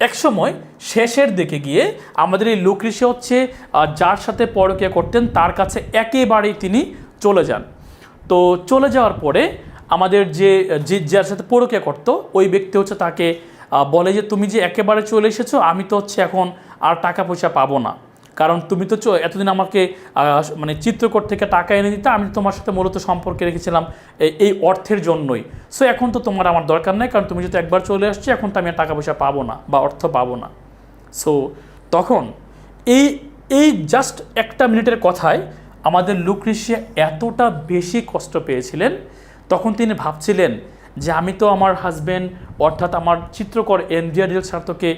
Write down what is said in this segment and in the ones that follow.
একসময় শেষের দিকে গিয়ে আমাদের এই লুক্রিসিয়া হচ্ছে যার সাথে পরকীয়া করতেন তার কাছে একেবারেই তিনি চলে যান। তো চলে যাওয়ার পরে আমাদের যার সাথে পরকীয়া করতো ওই ব্যক্তি হচ্ছে তাকে বলে যে তুমি যে একেবারে চলে এসেছো, আমি তো হচ্ছে এখন আর টাকা পয়সা পাবো না, কারণ তুমি তো এতদিন আমাকে মানে চিত্রকর থেকে টাকা এনে দিতে, আমি তোমার সাথে মূলত সম্পর্কে রেখেছিলাম এই অর্থের জন্যই। সো এখন তো তোমার আমার দরকার নেই, কারণ তুমি যেহেতু একবার চলে আসছো এখন তো আমি আর টাকা পয়সা পাবো না বা অর্থ পাবো না। সো তখন এই জাস্ট একটা মিনিটের কথায় আমাদের লুক্রিসিয়া এতটা বেশি কষ্ট পেয়েছিলেন, তখন তিনি ভাবছিলেন যে আমি তো আমার হাজব্যান্ড অর্থাৎ আমার চিত্রকর এন্ড্রিয়া সার্থকে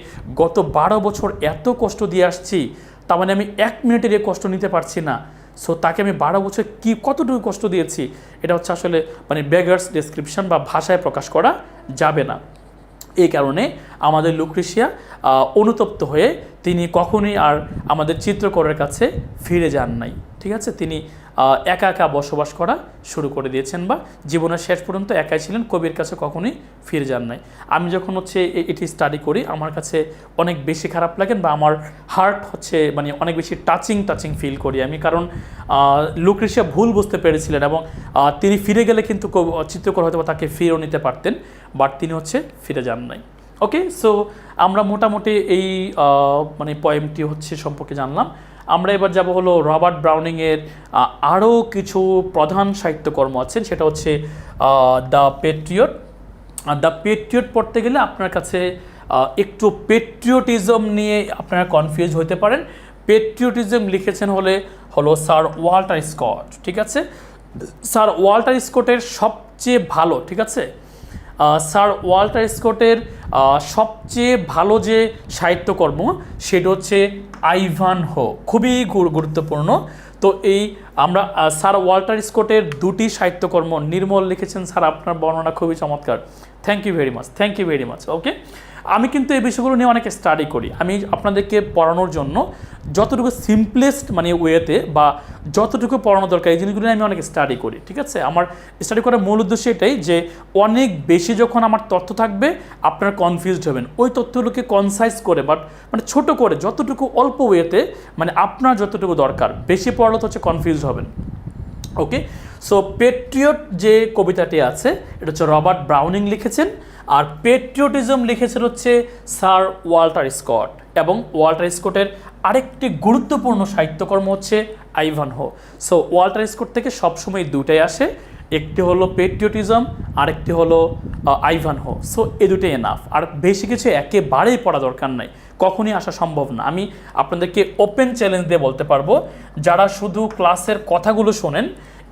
গত 12 বছর এত কষ্ট দিয়ে আসছি, তার মানে আমি 1 মিনিটের এই কষ্ট নিতে পারছি না। সো তাকে আমি 12 বছর কতটুকু কষ্ট দিয়েছি, এটা হচ্ছে আসলে মানে বেগার্স ডেসক্রিপশন বা ভাষায় প্রকাশ করা যাবে না। এই কারণে আমাদের লুক্রিসিয়া অনুতপ্ত হয়ে তিনি কখনোই আর আমাদের চিত্রকরের কাছে ফিরে যান নাই। ঠিক আছে, তিনি একা একা বসবাস করা শুরু করে দিয়েছেন বা জীবনের শেষ পর্যন্ত একাই ছিলেন, কবির কাছে কখনোই ফিরে যান নাই। আমি যখন হচ্ছে এটি স্টাডি করি আমার কাছে অনেক বেশি খারাপ লাগেন বা আমার হার্ট হচ্ছে মানে অনেক বেশি টাচিং ফিল করি আমি, কারণ লুক্রিসিয়া ভুল বুঝতে পেরেছিলেন এবং তিনি ফিরে গেলে কিন্তু চিত্রকর হয়তো তাকে ফিরেও নিতে পারতেন, বাট তিনি হচ্ছে ফিরে যান নাই। ওকে, সো আমরা মোটামুটি এই মানে পয়েমটি হচ্ছে সম্পর্কে জানলাম। আমরা এবার যাব হলো রবার্ট ব্রাউনিংয়ের আরও কিছু প্রধান সাহিত্যকর্ম আছেন, সেটা হচ্ছে দ্য পেট্রিয়ট। দ্য পেট্রিয়ট পড়তে গেলে আপনার কাছে একটু পেট্রিয়টিজম নিয়ে আপনারা কনফিউজ হতে পারেন। পেট্রিয়টিজম লিখেছেন হলো স্যার ওয়াল্টার স্কট। ঠিক আছে, স্যার ওয়াল্টার স্কটের সবচেয়ে ভালো, ঠিক আছে, স্যার ওয়াল্টার স্কটের সবচেয়ে ভালো যে সাহিত্যকর্ম সেটা হচ্ছে আইভানহো, খুবই গুরুত্বপূর্ণ। তো এই আমরা স্যার ওয়াল্টার স্কটের 2টি সাহিত্যকর্ম নির্মল লিখেছেন স্যার, আপনার বর্ণনা খুবই চমৎকার, থ্যাংক ইউ ভেরি মাচ। ওকে, আমি কিন্তু এই বিষয়গুলো নিয়ে অনেক স্টাডি করি। আমি আপনাদেরকে পড়ানোর জন্য যতটুকু সিম্পলেস্ট মানে ওয়েতে বা যতটুকু পড়ানো দরকার এই জিনিসগুলো আমি অনেক স্টাডি করি। ঠিক আছে, আমার স্টাডি করার মূল উদ্দেশ্য এটাই যে অনেক বেশি যখন আমার তথ্য থাকবে আপনারা কনফিউজড হবেন, ওই তথ্যগুলোকে কনসাইজ করে বাট মানে ছোট করে যতটুকু অল্প ওয়েতে মানে আপনার যতটুকু দরকার, বেশি পড়ালে তো হচ্ছে কনফিউজড হবেন। ওকে, সো পেট্রিয়ট যে কবিতাটি আছে এটা হচ্ছে রবার্ট ব্রাউনিং লিখেছেন, আর পেট্রিয়টিজম লিখেছেন হচ্ছে স্যার ওয়াল্টার স্কট। এবং ওয়াল্টার স্কটের আরেকটি গুরুত্বপূর্ণ সাহিত্যকর্ম হচ্ছে আইভানহো। সো ওয়াল্টার স্কট থেকে সবসময় দুটাই আসে, একটি হলো পেট্রিয়টিজম আরেকটি হলো আইভানহো। সো এই দুটোই এনাফ, আর বেশি কিছু একেবারেই পড়া দরকার নাই, কখনই আসা সম্ভব না। আমি আপনাদেরকে ওপেন চ্যালেঞ্জ দিয়ে বলতে পারবো, যারা শুধু ক্লাসের কথাগুলো শোনেন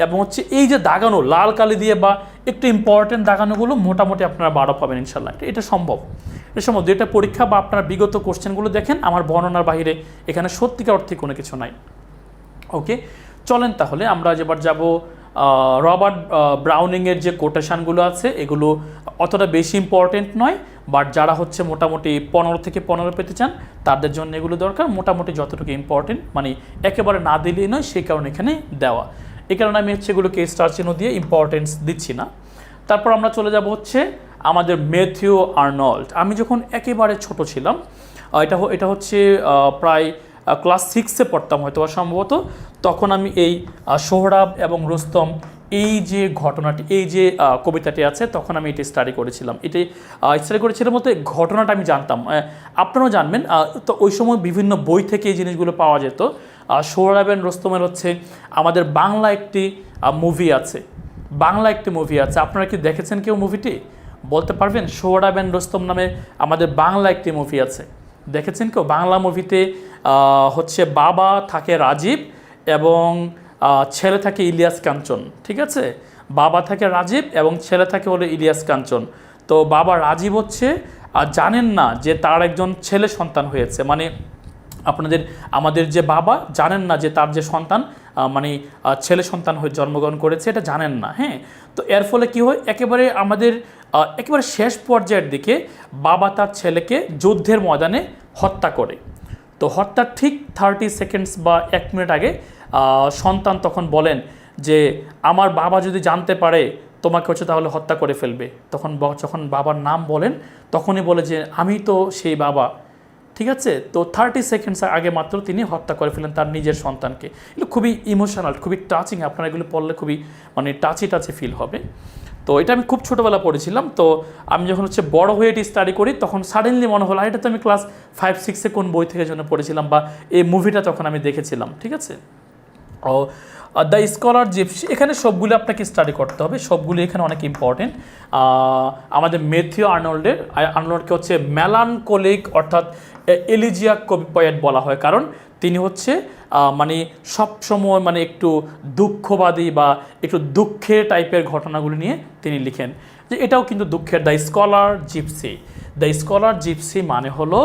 এবং হচ্ছে এই যে দাগানো লাল কালি দিয়ে বা একটু ইম্পর্টেন্ট দাগানোগুলো মোটামুটি আপনারা 12 পাবেন ইনশাল্লাহ। এটা সম্ভব, যেটা পরীক্ষা বা আপনার বিগত কোশ্চেনগুলো দেখেন, আমার বর্ণনার বাইরে এখানে সত্যিকার অর্থে কোনো কিছু নাই। ওকে, চলেন তাহলে আমরা এবার যাব রবার্ট ব্রাউনিংয়ের যে কোটেশানগুলো আছে এগুলো অতটা বেশি ইম্পর্টেন্ট নয়, বাট যারা হচ্ছে মোটামুটি 15 থেকে 15 পেতে চান তাদের জন্য এগুলো দরকার। মোটামুটি যতটুকু ইম্পর্টেন্ট মানে একেবারে না দিলেই নয়, সেই কারণে এখানে দেওয়া, এই কারণে আমি হচ্ছে এগুলোকে স্টার চিহ্ন দিয়ে ইম্পর্টেন্স দিচ্ছি না। তারপর আমরা চলে যাব হচ্ছে আমাদের ম্যাথিউ আর্নল্ড। আমি যখন একেবারে ছোট ছিলাম, এটা হচ্ছে প্রায় ক্লাস 6-এ পড়তাম হয়তো বা সম্ভবত, তখন আমি এই সোহরাব এবং রুস্তম এই যে ঘটনাটি এই যে কবিতাটি আছে তখন আমি এটি স্টাডি করেছিলাম। বলতে ঘটনাটা আমি জানতাম, আপনারাও জানবেন। তো ওই সময় বিভিন্ন বই থেকে এই জিনিসগুলো পাওয়া যেত। সোহরাব এবং রুস্তমের হচ্ছে আমাদের বাংলা একটি মুভি আছে, আপনারা কি দেখেছেন কেউ মুভিটি? বলতে পারবেন? সোহরাব এবং রুস্তম নামে আমাদের বাংলা একটি মুভি আছে, দেখেছেন কেউ? বাংলা মুভিতে হচ্ছে বাবা থাকে রাজীব এবং ছেলে থাকে ইলিয়াস কাঞ্চন। ঠিক আছে, বাবা থাকে রাজীব এবং ছেলে থাকে হলো ইলিয়াস কাঞ্চন। তো বাবা রাজীব হচ্ছে জানেন না যে তার একজন ছেলে সন্তান হয়েছে, মানে আমাদের যে বাবা জানেন না যে তার যে সন্তান মানে ছেলে সন্তান হয়ে জন্মগ্রহণ করেছে, এটা জানেন না। হ্যাঁ, তো এর ফলে কি হয়, একেবারে শেষ পর্যায়ের দিকে বাবা তার ছেলেকে যুদ্ধের ময়দানে হত্যা করে। তো হত্যার ঠিক 30 সেকেন্ডস বা 1 মিনিট আগে সন্তান তখন বলেন যে আমার বাবা যদি জানতে পারে তোমাকে হচ্ছে তাহলে হত্যা করে ফেলবে। তখন যখন বাবার নাম বলেন তখনই বলে যে আমি তো সেই বাবা, ঠিক আছে। তো 30 সেকেন্ডস আগে মাত্র তিনি হত্যা করে ফেলেন তার নিজের সন্তানকে। এগুলো খুবই ইমোশনাল, খুবই টাচিং, আপনারা এগুলো পড়লে খুবই মানে টাচি ফিল হবে। তো এটা আমি খুব ছোটোবেলা পড়েছিলাম। তো আমি যখন হচ্ছে বড় হয়ে এটি স্টাডি করি তখন সাডেনলি মনে হলো এটা তো আমি ক্লাস 5-6-এ কোন বই থেকে জন্য পড়েছিলাম, বা এই মুভিটা তখন আমি দেখেছিলাম, ঠিক আছে। ও দ্য স্কলার জিপসি, এখানে সবগুলো আপনাকে স্টাডি করতে হবে, সবগুলো এখানে অনেক ইম্পর্টেন্ট। আমাদের ম্যাথিউ আর্নল্ডকে হচ্ছে মেলানকোলিক অর্থাৎ এলিজিয়াক কবি পয়েট বলা হয়, কারণ তিনি হচ্ছে মানে সবসময় মানে একটু দুঃখবাদী বা একটু দুঃখের টাইপের ঘটনাগুলি নিয়ে তিনি লিখেন, যে এটাও কিন্তু দুঃখের। The scholar gipsy, the scholar gipsy মানে হলো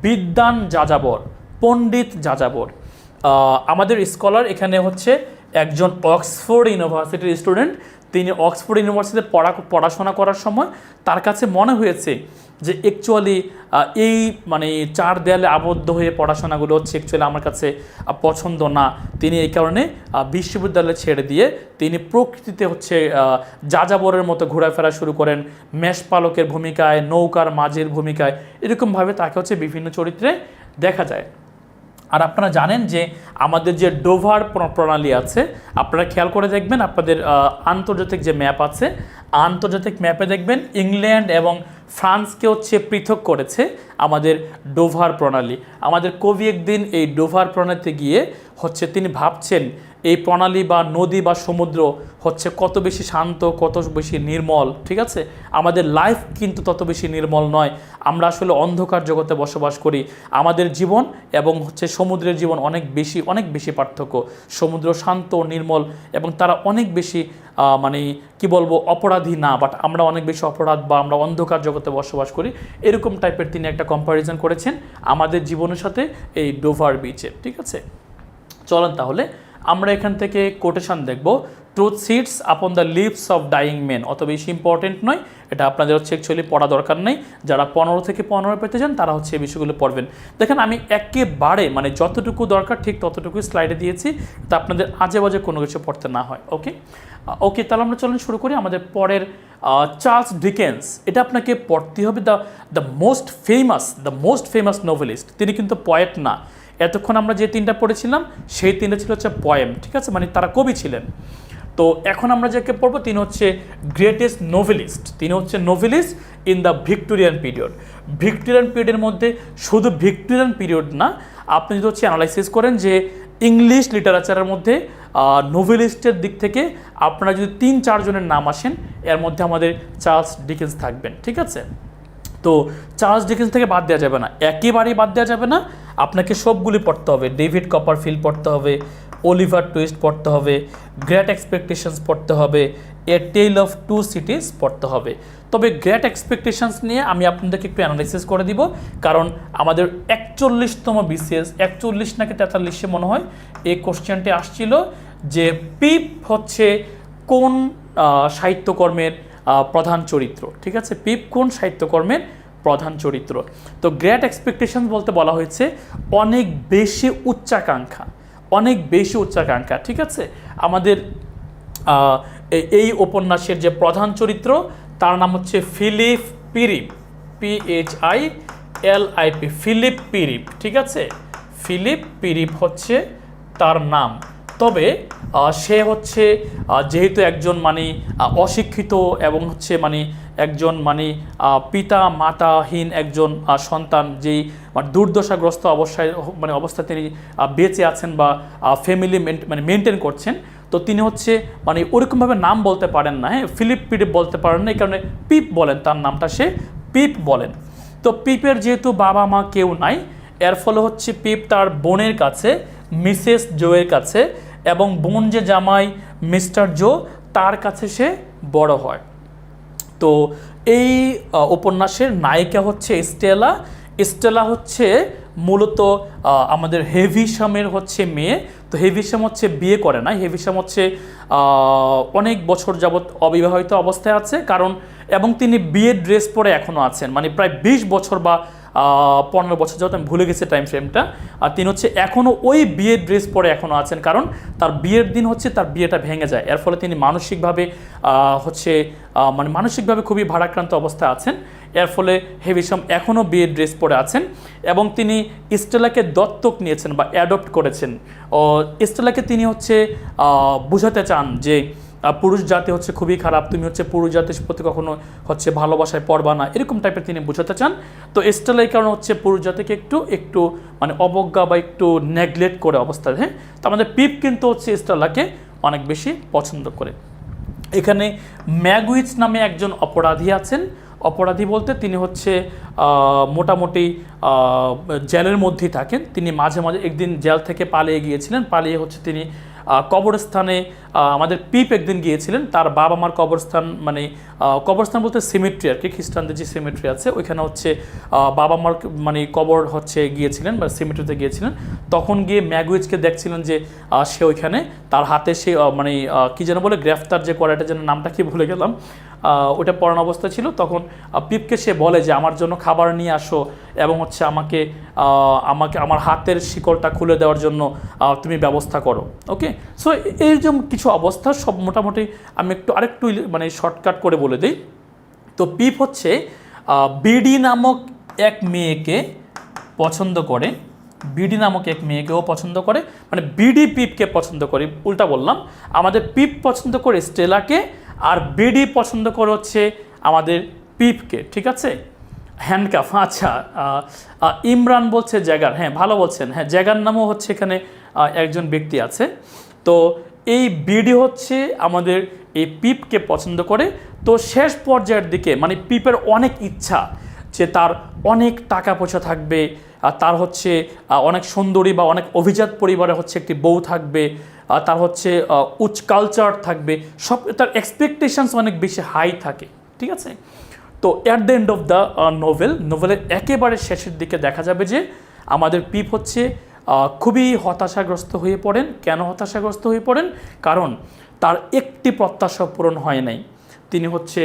বিদ্বান যাযাবর, পণ্ডিত যাযাবর। আমাদের স্কলার এখানে হচ্ছে একজন অক্সফোর্ড ইউনিভার্সিটির স্টুডেন্ট। তিনি অক্সফোর্ড ইউনিভার্সিটিতে পড়াশোনা করার সময় তার কাছে মনে হয়েছে যে অ্যাকচুয়ালি এই মানে 4 দেয়ালে আবদ্ধ হয়ে পড়াশোনাগুলো হচ্ছে অ্যাকচুয়ালি আমার কাছে পছন্দ না। তিনি এই কারণে বিশ্ববিদ্যালয় ছেড়ে দিয়ে তিনি প্রকৃতিতে হচ্ছে যাযাবরের মতো ঘোরাফেরা শুরু করেন, মেষপালকের ভূমিকায়, নৌকার মাঝির ভূমিকায়, এরকমভাবে তাকে হচ্ছে বিভিন্ন চরিত্রে দেখা যায়। আর আপনারা জানেন যে আমাদের যে ডোভার প্রণালী আছে, আপনারা খেয়াল করে দেখবেন আপনাদের আন্তর্জাতিক যে ম্যাপ আছে, আন্তর্জাতিক ম্যাপে দেখবেন ইংল্যান্ড এবং ফ্রান্সকে হচ্ছে পৃথক করেছে আমাদের ডোভার প্রণালী। আমাদের কবি একদিন এই ডোভার প্রণালীতে গিয়ে হচ্ছে তিনি ভাবছেন এই প্রণালী বা নদী বা সমুদ্র হচ্ছে কত বেশি শান্ত, কত বেশি নির্মল, ঠিক আছে। আমাদের লাইফ কিন্তু তত বেশি নির্মল নয়, আমরা আসলে অন্ধকার জগতে বসবাস করি। আমাদের জীবন এবং হচ্ছে সমুদ্রের জীবন অনেক বেশি পার্থক্য। সমুদ্র শান্ত, নির্মল এবং তারা অনেক বেশি মানে কি বলবো অপরাধী না, বাট আমরা অনেক বেশি অপরাধ বা আমরা অন্ধকার জগতে বসবাস করি, এরকম টাইপের তিনি একটা কম্প্যারিজন করেছেন আমাদের জীবনের সাথে এই ডোভার বিচের, ঠিক আছে। চলেন তাহলে আমরা এখান থেকে কোটেশন দেখব। Truth sits upon the lips of dying men, অত বেশি ইম্পর্টেন্ট নয়, এটা আপনাদের হচ্ছে অ্যাকচুয়ালি পড়া দরকার নেই। যারা 15 থেকে 15 পেতে চান তারা হচ্ছে এই বিষয়গুলো পড়বেন। দেখেন আমি একেবারে মানে যতটুকু দরকার ঠিক ততটুকুই স্লাইডে দিয়েছি, তা আপনাদের আজে বাজে কোনো কিছু পড়তে না হয়। ওকে তাহলে আমরা চলেন শুরু করি আমাদের পরের চার্লস ডিকেন্স। এটা আপনাকে পড়তে হবে। দ্য মোস্ট ফেমাস নোভেলিস্ট, তিনি কিন্তু পয়েট না। এতক্ষণ আমরা যে 3টা পড়েছিলাম সেই 3টা ছিল হচ্ছে পয়েম, ঠিক আছে, মানে তারা কবি ছিলেন। তো এখন আমরা যাকে পড়বো তিনি হচ্ছে গ্রেটেস্ট নোভেলিস্ট। তিনি হচ্ছে novelist in the Victorian period. Victorian পিরিয়ডের মধ্যে শুধু ভিক্টোরিয়ান পিরিয়ড না, আপনি যদি হচ্ছে অ্যানালাইসিস করেন যে ইংলিশ লিটারেচারের মধ্যে নোভেলিস্টের দিক থেকে আপনারা যদি 3-4 জনের নাম আসেন, এর মধ্যে আমাদের চার্লস ডিকেন্স থাকবেন, ঠিক আছে। তো চার্লস ডিকেন্স থেকে বাদ দেওয়া যাবে না, একেবারেই বাদ দেওয়া যাবে না, আপনাকে সবগুলি পড়তে হবে। ডেভিড কপারফিল্ড পড়তে হবে, অলিভার টুইস্ট পড়তে হবে, গ্রেট এক্সপেকটেশনস পড়তে হবে, এ টেল অফ টু সিটিজ পড়তে হবে। তবে গ্রেট এক্সপেকটেশনস নিয়ে আমি আপনাদেরকে একটু অ্যানালাইসিস করে দিব, কারণ আমাদের 41তম বিসিএস 41 নাকি 43 মনে হয় এই কোশ্চেনটি আসছিল যে পিপ হচ্ছে কোন সাহিত্যকর্মের প্রধান চরিত্র, ঠিক আছে। পিপ কোন সাহিত্যকর্মের প্রধান চরিত্র। তো গ্রেট এক্সপেকটেশন বলতে বলা হয়েছে অনেক বেশি উচ্চাকাঙ্ক্ষা, ঠিক আছে। আমাদের এই উপন্যাসের যে প্রধান চরিত্র তার নাম হচ্ছে ফিলিপ পিরিপ, PHILIP, ফিলিপ পিরিপ, ঠিক আছে। ফিলিপ পিরিপ হচ্ছে তার নাম। তবে সে হচ্ছে যেহেতু একজন মানে অশিক্ষিত এবং হচ্ছে মানে একজন মানে পিতা মাতাহীন একজন সন্তান, যেই দুর্দশাগ্রস্ত অবস্থায় তিনি বেঁচে আছেন বা ফ্যামিলি মেনটেন করছেন, তো তিনি হচ্ছে মানে ওরকমভাবে নাম বলতে পারেন না, হ্যাঁ, ফিলিপ পিরিপ বলতে পারেন না, এই কারণে পিপ বলেন, তার নামটা সে পিপ বলেন। তো পিপের যেহেতু বাবা মা কেউ নাই, এর ফলে হচ্ছে পিপ তার বোনের কাছে, মিসেস জোয়ের কাছে, এবং বোন যে জামাই মিস্টার জো তার কাছে সে বড় হয়। তো এই উপন্যাসের নায়িকা হচ্ছে স্টেলা হচ্ছে মূলত আমাদের হেভিসামের হচ্ছে মেয়ে। তো হেভিসাম হচ্ছে বিয়ে করে না, হেভিসাম হচ্ছে অনেক বছর যাবৎ অবিবাহিত অবস্থায় আছে, কারণ এবং তিনি বিয়ের ড্রেস পরে এখনও আছেন, মানে প্রায় 20 বছর বা 15 বছর যাবত, আমি ভুলে গেছি টাইম ফ্রেমটা। আর তিনি হচ্ছে এখনও ওই বিয়ের ড্রেস পরে এখনও আছেন, কারণ তার বিয়ের দিন হচ্ছে তার বিয়েটা ভেঙে যায়। এর ফলে তিনি মানসিকভাবে হচ্ছে মানে মানসিকভাবে খুবই ভারাক্রান্ত অবস্থায় আছেন। এর ফলে হেভিশম এখনও বিয়ের ড্রেস পরে আছেন এবং তিনি স্টেলাকে দত্তক নিয়েছেন বা অ্যাডপ্ট করেছেন। স্টেলাকে তিনি হচ্ছে বোঝাতে চান যে পুরুষ জাতি হচ্ছে খুবই খারাপ, তুমি হচ্ছে পুরুষ জাতির প্রতি কখনো হচ্ছে ভালোবাসায় পড়বা না, এরকম টাইপের তিনি বোঝাতে চান। তো স্টেলা এই কারণে হচ্ছে পুরুষ জাতিকে একটু মানে অবজ্ঞা বা একটু নেগলেক্ট করে অবস্থায়। হ্যাঁ, তো আমাদের পিপ কিন্তু হচ্ছে স্টেলাকে অনেক বেশি পছন্দ করে। এখানে ম্যাগুইচ নামে একজন অপরাধী আছেন। অপরাধী বলতে তিনি হচ্ছে মোটামুটি জেলের মধ্যেই থাকেন। তিনি মাঝে মাঝে একদিন জেল থেকে পালিয়ে গিয়েছিলেন, পালিয়ে হচ্ছে তিনি কবরস্থানে আমাদের পিপ একদিন গিয়েছিলেন তার বাবা মার কবরস্থান, মানে কবরস্থান বলতে সিমেট্রি আর কি, খ্রিস্টানদের যে সিমেট্রি আছে ওইখানে হচ্ছে বাবা মার মানে কবর হচ্ছে গিয়েছিলেন বা সিমেট্রিতে গিয়েছিলেন। তখন গিয়ে ম্যাগুইজকে দেখছিলেন যে সে ওইখানে তার হাতে সে মানে কী যেন বলে গ্রেফতার যে করে, এটা যেন নামটা কি ভুলে গেলাম, ওটা পড়ানো অবস্থা ছিল। তখন পিপকে সে বলে যে আমার জন্য খাবার নিয়ে আসো এবং হচ্ছে আমাকে আমার হাতের শিকলটা খুলে দেওয়ার জন্য তুমি ব্যবস্থা করো। ওকে, সো এই যে কিছু অবস্থা সব মোটামুটি আমি আরেকটু মানে শর্টকাট করে বলে দিই। তো পিপ হচ্ছে বিডি নামক এক মেয়েকে পছন্দ করে, বিডি নামক এক মেয়েকেও পছন্দ করে, মানে বিডি পিপকে পছন্দ করে, উল্টা বললাম। আমাদের পিপ পছন্দ করে স্টেলাকে আর বিডি পছন্দ করে হচ্ছে আমাদের পিপকে, ঠিক আছে। হ্যান্ডকাফ, আচ্ছা ইমরান বলছে জ্যাগার, হ্যাঁ ভালো বলছেন, হ্যাঁ জ্যাগার নামও হচ্ছে এখানে একজন ব্যক্তি আছে। তো এই বিডি হচ্ছে আমাদের এই পিপকে পছন্দ করে। তো শেষ পর্যায়ের দিকে মানে পিপের অনেক ইচ্ছা যে তার অনেক টাকা পয়সা থাকবে, তার হচ্ছে অনেক সুন্দরী বা অনেক অভিজাত পরিবারে হচ্ছে একটি বউ থাকবে, তার হচ্ছে উচ্চ কালচার থাকবে, সব তার এক্সপেকটেশনস অনেক বেশি হাই থাকে, ঠিক আছে। তো at the end of the নোভেলের একেবারে শেষের দিকে দেখা যাবে যে আমাদের পিপ হচ্ছে খুবই হতাশাগ্রস্ত হয়ে পড়েন। কেন হতাশাগ্রস্ত হয়ে পড়েন? কারণ তার একটি প্রত্যাশা পূরণ হয় নাই। তিনি হচ্ছে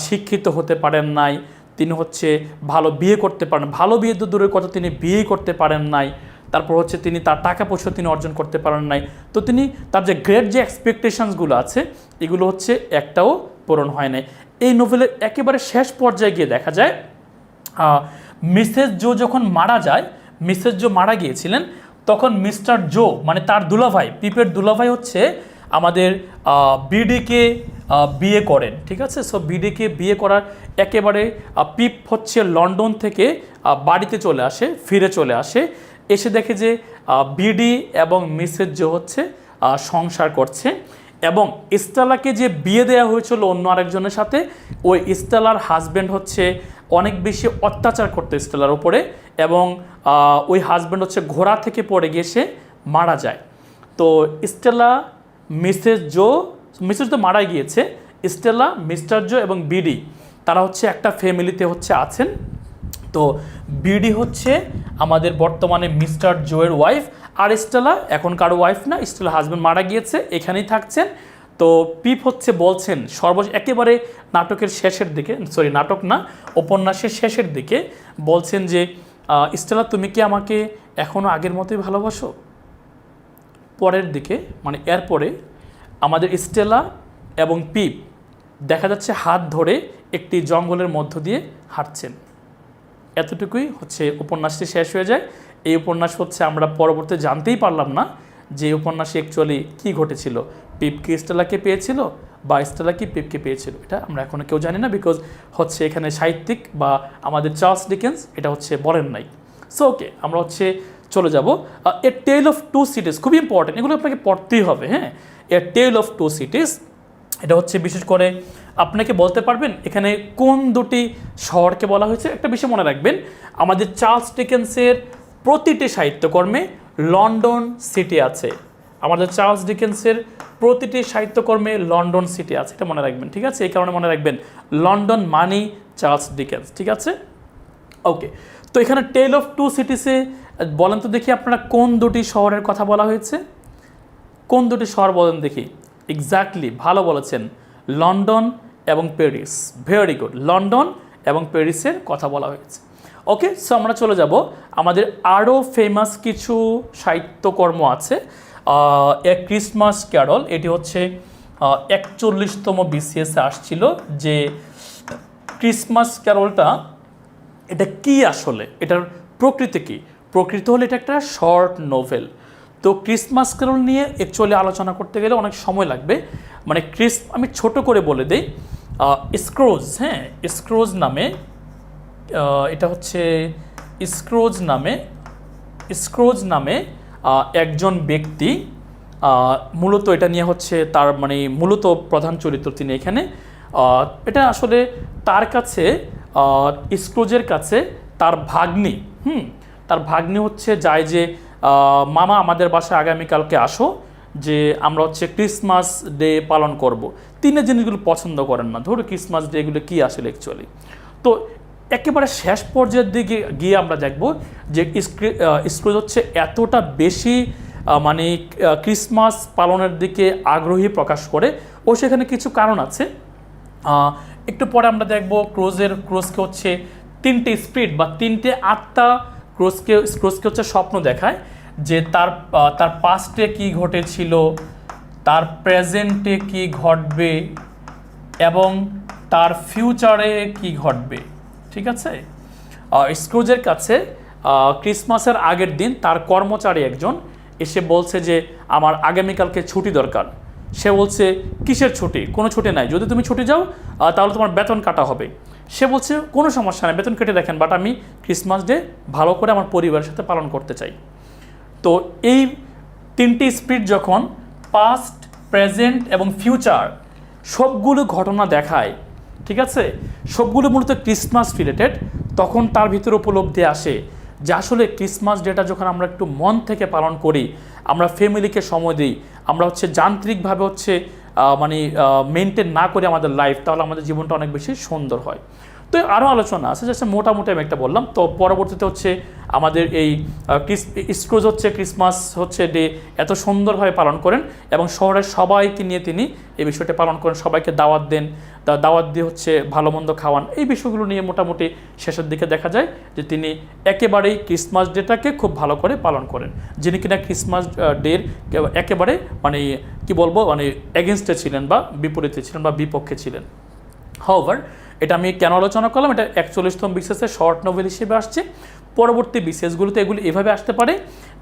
শিক্ষিত হতে পারেন নাই, তিনি হচ্ছে ভালো বিয়ে করতে পারেন, ভালো বিয়ে তো দূরের কথা, তিনি বিয়ে করতে পারেন নাই। তারপর হচ্ছে তিনি তার টাকা পয়সা তিনি অর্জন করতে পারেন নাই। তো তিনি তার যে গ্রেট যে এক্সপেকটেশনসগুলো আছে এগুলো হচ্ছে একটাও পূরণ হয় নাই। এই নোভেলের একেবারে শেষ পর্যায়ে গিয়ে দেখা যায় মিসেস জো যখন মারা যায়, মিসেস জো মারা গিয়েছিলেন, তখন মিস্টার জো মানে তার দুলাভাই, পিপের দুলাভাই হচ্ছে আমাদের বিডিকে বিয়ে করেন, ঠিক আছে। সো বিডিকে বিয়ে করার একেবারে পিপ হচ্ছে লন্ডন থেকে বাড়িতে চলে আসে, ফিরে চলে আসে, এসে দেখে যে বিডি এবং মিসেস জো হচ্ছে সংসার করছে এবং স্টেলাকে যে বিয়ে দেওয়া হয়েছিল অন্য আরেকজনের সাথে, ওই স্টেলার হাজব্যান্ড হচ্ছে অনেক বেশি অত্যাচার করতে স্টেলার উপরে এবং ওই হাজব্যান্ড হচ্ছে ঘোড়া থেকে পড়ে গিয়ে সে মারা যায়। তো স্টেলা মিসেস জো তো মারা গিয়েছে, স্টেলা মিস্টার জো এবং বিডি তারা হচ্ছে একটা ফ্যামিলিতে হচ্ছে আছেন। তো বিডি হচ্ছে আমাদের বর্তমানে মিস্টার জোয়ের ওয়াইফ, আর স্টেলা এখন কারো ওয়াইফ না, স্টেলা হাজব্যান্ড মারা গিয়েছে, এখানেই থাকছেন। তো পিপ হচ্ছে বলছেন একেবারে নাটকের শেষের দিকে, সরি নাটক না, উপন্যাসের শেষের দিকে বলছেন যে স্টেলা তুমি কি আমাকে এখনও আগের মতোই ভালোবাসো? পরের দিকে মানে এরপরে আমাদের স্টেলা এবং পিপ দেখা যাচ্ছে হাত ধরে একটি জঙ্গলের মধ্য দিয়ে হাঁটছেন। এতটুকুই হচ্ছে উপন্যাসটি শেষ হয়ে যায়। এই উপন্যাস হচ্ছে আমরা পরবর্তী জানতেই পারলাম না যে উপন্যাসে অ্যাকচুয়ালি কী ঘটেছিল, পিপ কি স্টেলাকে পেয়েছিল বা স্টেলা কি পিপকে পেয়েছিল, এটা আমরা এখনও কেউ জানি না, বিকজ হচ্ছে এখানে সাহিত্যিক বা আমাদের চার্লস ডিকেন্স এটা হচ্ছে বলেন নাই। সো ওকে, আমরা হচ্ছে চলে যাব এ টেল অফ টু সিটিজ, খুবই ইম্পর্টেন্ট, এগুলো আপনাকে পড়তেই হবে। হ্যাঁ, এ টেল অফ টু সিটিজ, এটা হচ্ছে বিশেষ করে আপনাকে বলতে পারবেন এখানে কোন দুটি শহরকে বলা হয়েছে। একটা বিষয় মনে রাখবেন, আমাদের চার্লস ডিকেন্সের প্রতিটি সাহিত্যকর্মে লন্ডন সিটি আছে। আমাদের চার্লস ডিকেন্সের প্রতিটি সাহিত্যকর্মে লন্ডন সিটি আছে, এটা মনে রাখবেন, ঠিক আছে। এই কারণে মনে রাখবেন লন্ডন মানি চার্লস ডিকেন্স, ঠিক আছে। ওকে, তো এখানে টেল অফ টু সিটিসে বলেন তো দেখি আপনারা কোন দুটি শহরের কথা বলা হয়েছে, কোন দুটি শহর বলেন দেখি। এক্স্যাক্টলি, ভালো বলেছেন, লন্ডন এবং প্যারিস, ভেরি গুড, লন্ডন এবং প্যারিসের কথা বলা হয়েছে। ওকে, সো আমরা চলে যাব আমাদের আরও ফেমাস কিছু সাহিত্যকর্ম আছে। এ ক্রিসমাস ক্যারল, এটি হচ্ছে 41তম বিসিএসে আসছিল যে ক্রিসমাস ক্যারলটা এটা কি আসলে, এটার প্রকৃতি কি। প্রকৃতি হলে এটা একটা শর্ট নোভেল। তো ক্রিসমাস ক্যারল নিয়ে অ্যাকচুয়ালি আলোচনা করতে গেলে অনেক সময় লাগবে। মানে আমি ছোট করে বলে দিই, স্ক্রোজ, হ্যাঁ স্ক্রোজ নামে, এটা হচ্ছে স্ক্রোজ নামে একজন ব্যক্তি, মূলত এটা নিয়ে হচ্ছে তার মানে মূলত প্রধান চরিত্র তিনি এখানে। এটা আসলে তার কাছে, স্ক্রোজের কাছে তার ভাগ্নি, তার ভাগ্নি হচ্ছে যায় যে মামা আমাদের বাসায় আগামীকালকে আসো, যে আমরা হচ্ছে ক্রিসমাস ডে পালন করব। তিনি জিনিসগুলো পছন্দ করেন না, ধরো ক্রিসমাস ডে এগুলো কী আসলে অ্যাকচুয়ালি। তো একেবারে শেষ পর্যায়ের দিকে গিয়ে আমরা দেখব যে স্ক্রোজ হচ্ছে এতটা বেশি মানে ক্রিসমাস পালনের দিকে আগ্রহী প্রকাশ করে, ও সেখানে কিছু কারণ আছে। একটু পরে আমরা দেখব ক্রোজকে হচ্ছে 3টে স্পিরিট বা 3টে আত্মা ক্রোজকে হচ্ছে স্বপ্ন দেখায় যে তার পাস্টে কি ঘটেছিল, তার প্রেজেন্টে কি ঘটবে এবং তার ফিউচারে কি ঘটবে। ঠিক আছে, স্ক্রোজের কাছে ক্রিসমাসের আগের দিন তার কর্মচারী একজন এসে বলছে যে আমার আগামীকালকে ছুটি দরকার। সে বলছে কিসের ছুটি, কোনো ছুটি নাই, যদি তুমি ছুটি যাও তাহলে তোমার বেতন কাটা হবে। সে বলছে কোনো সমস্যা নেই, বেতন কেটে দেখেন, বাট আমি ক্রিসমাস ডে ভালো করে আমার পরিবারের সাথে পালন করতে চাই। তো এই 3টি স্পিরিট যখন পাস্ট, প্রেজেন্ট এবং ফিউচার সবগুলো ঘটনা দেখায়, ঠিক আছে, সবগুলো মূলত ক্রিসমাস রিলেটেড, তখন তার ভিতরে উপলব্ধি আসে যে আসলে ক্রিসমাস ডেটা যখন আমরা একটু মন থেকে পালন করি, আমরা ফ্যামিলিকে সময় দিই, আমরা হচ্ছে যান্ত্রিকভাবে হচ্ছে মানে মেনটেন না করে আমাদের লাইফ, তাহলে আমাদের জীবনটা অনেক বেশি সুন্দর হয়। তো আরও আলোচনা আছে, জাস্ট মোটামুটি আমি একটা বললাম। তো পরবর্তীতে হচ্ছে আমাদের এই স্ক্রোজ হচ্ছে ক্রিসমাস হচ্ছে ডে এত সুন্দরভাবে পালন করেন এবং শহরের সবাইকে নিয়ে তিনি এই বিষয়টা পালন করেন, সবাইকে দাওয়াত দেন, দাওয়াত দিয়ে হচ্ছে ভালো মন্দ খাওয়ান। এই বিষয়গুলো নিয়ে মোটামুটি শেষের দিকে দেখা যায় যে তিনি একেবারেই ক্রিসমাস ডেটাকে খুব ভালো করে পালন করেন, যিনি কিনা ক্রিসমাস ডের একেবারে মানে কি বলবো মানে এগেনস্টে ছিলেন বা বিপরীতে ছিলেন বা বিপক্ষে ছিলেন। হাউএভার, এটা আমি কেন আলোচনা করলাম, এটা 41তম বিসিএসে শর্ট নোভেল হিসেবে আসছে। পরবর্তী বিসিএসগুলোতে এগুলি এভাবে আসতে পারে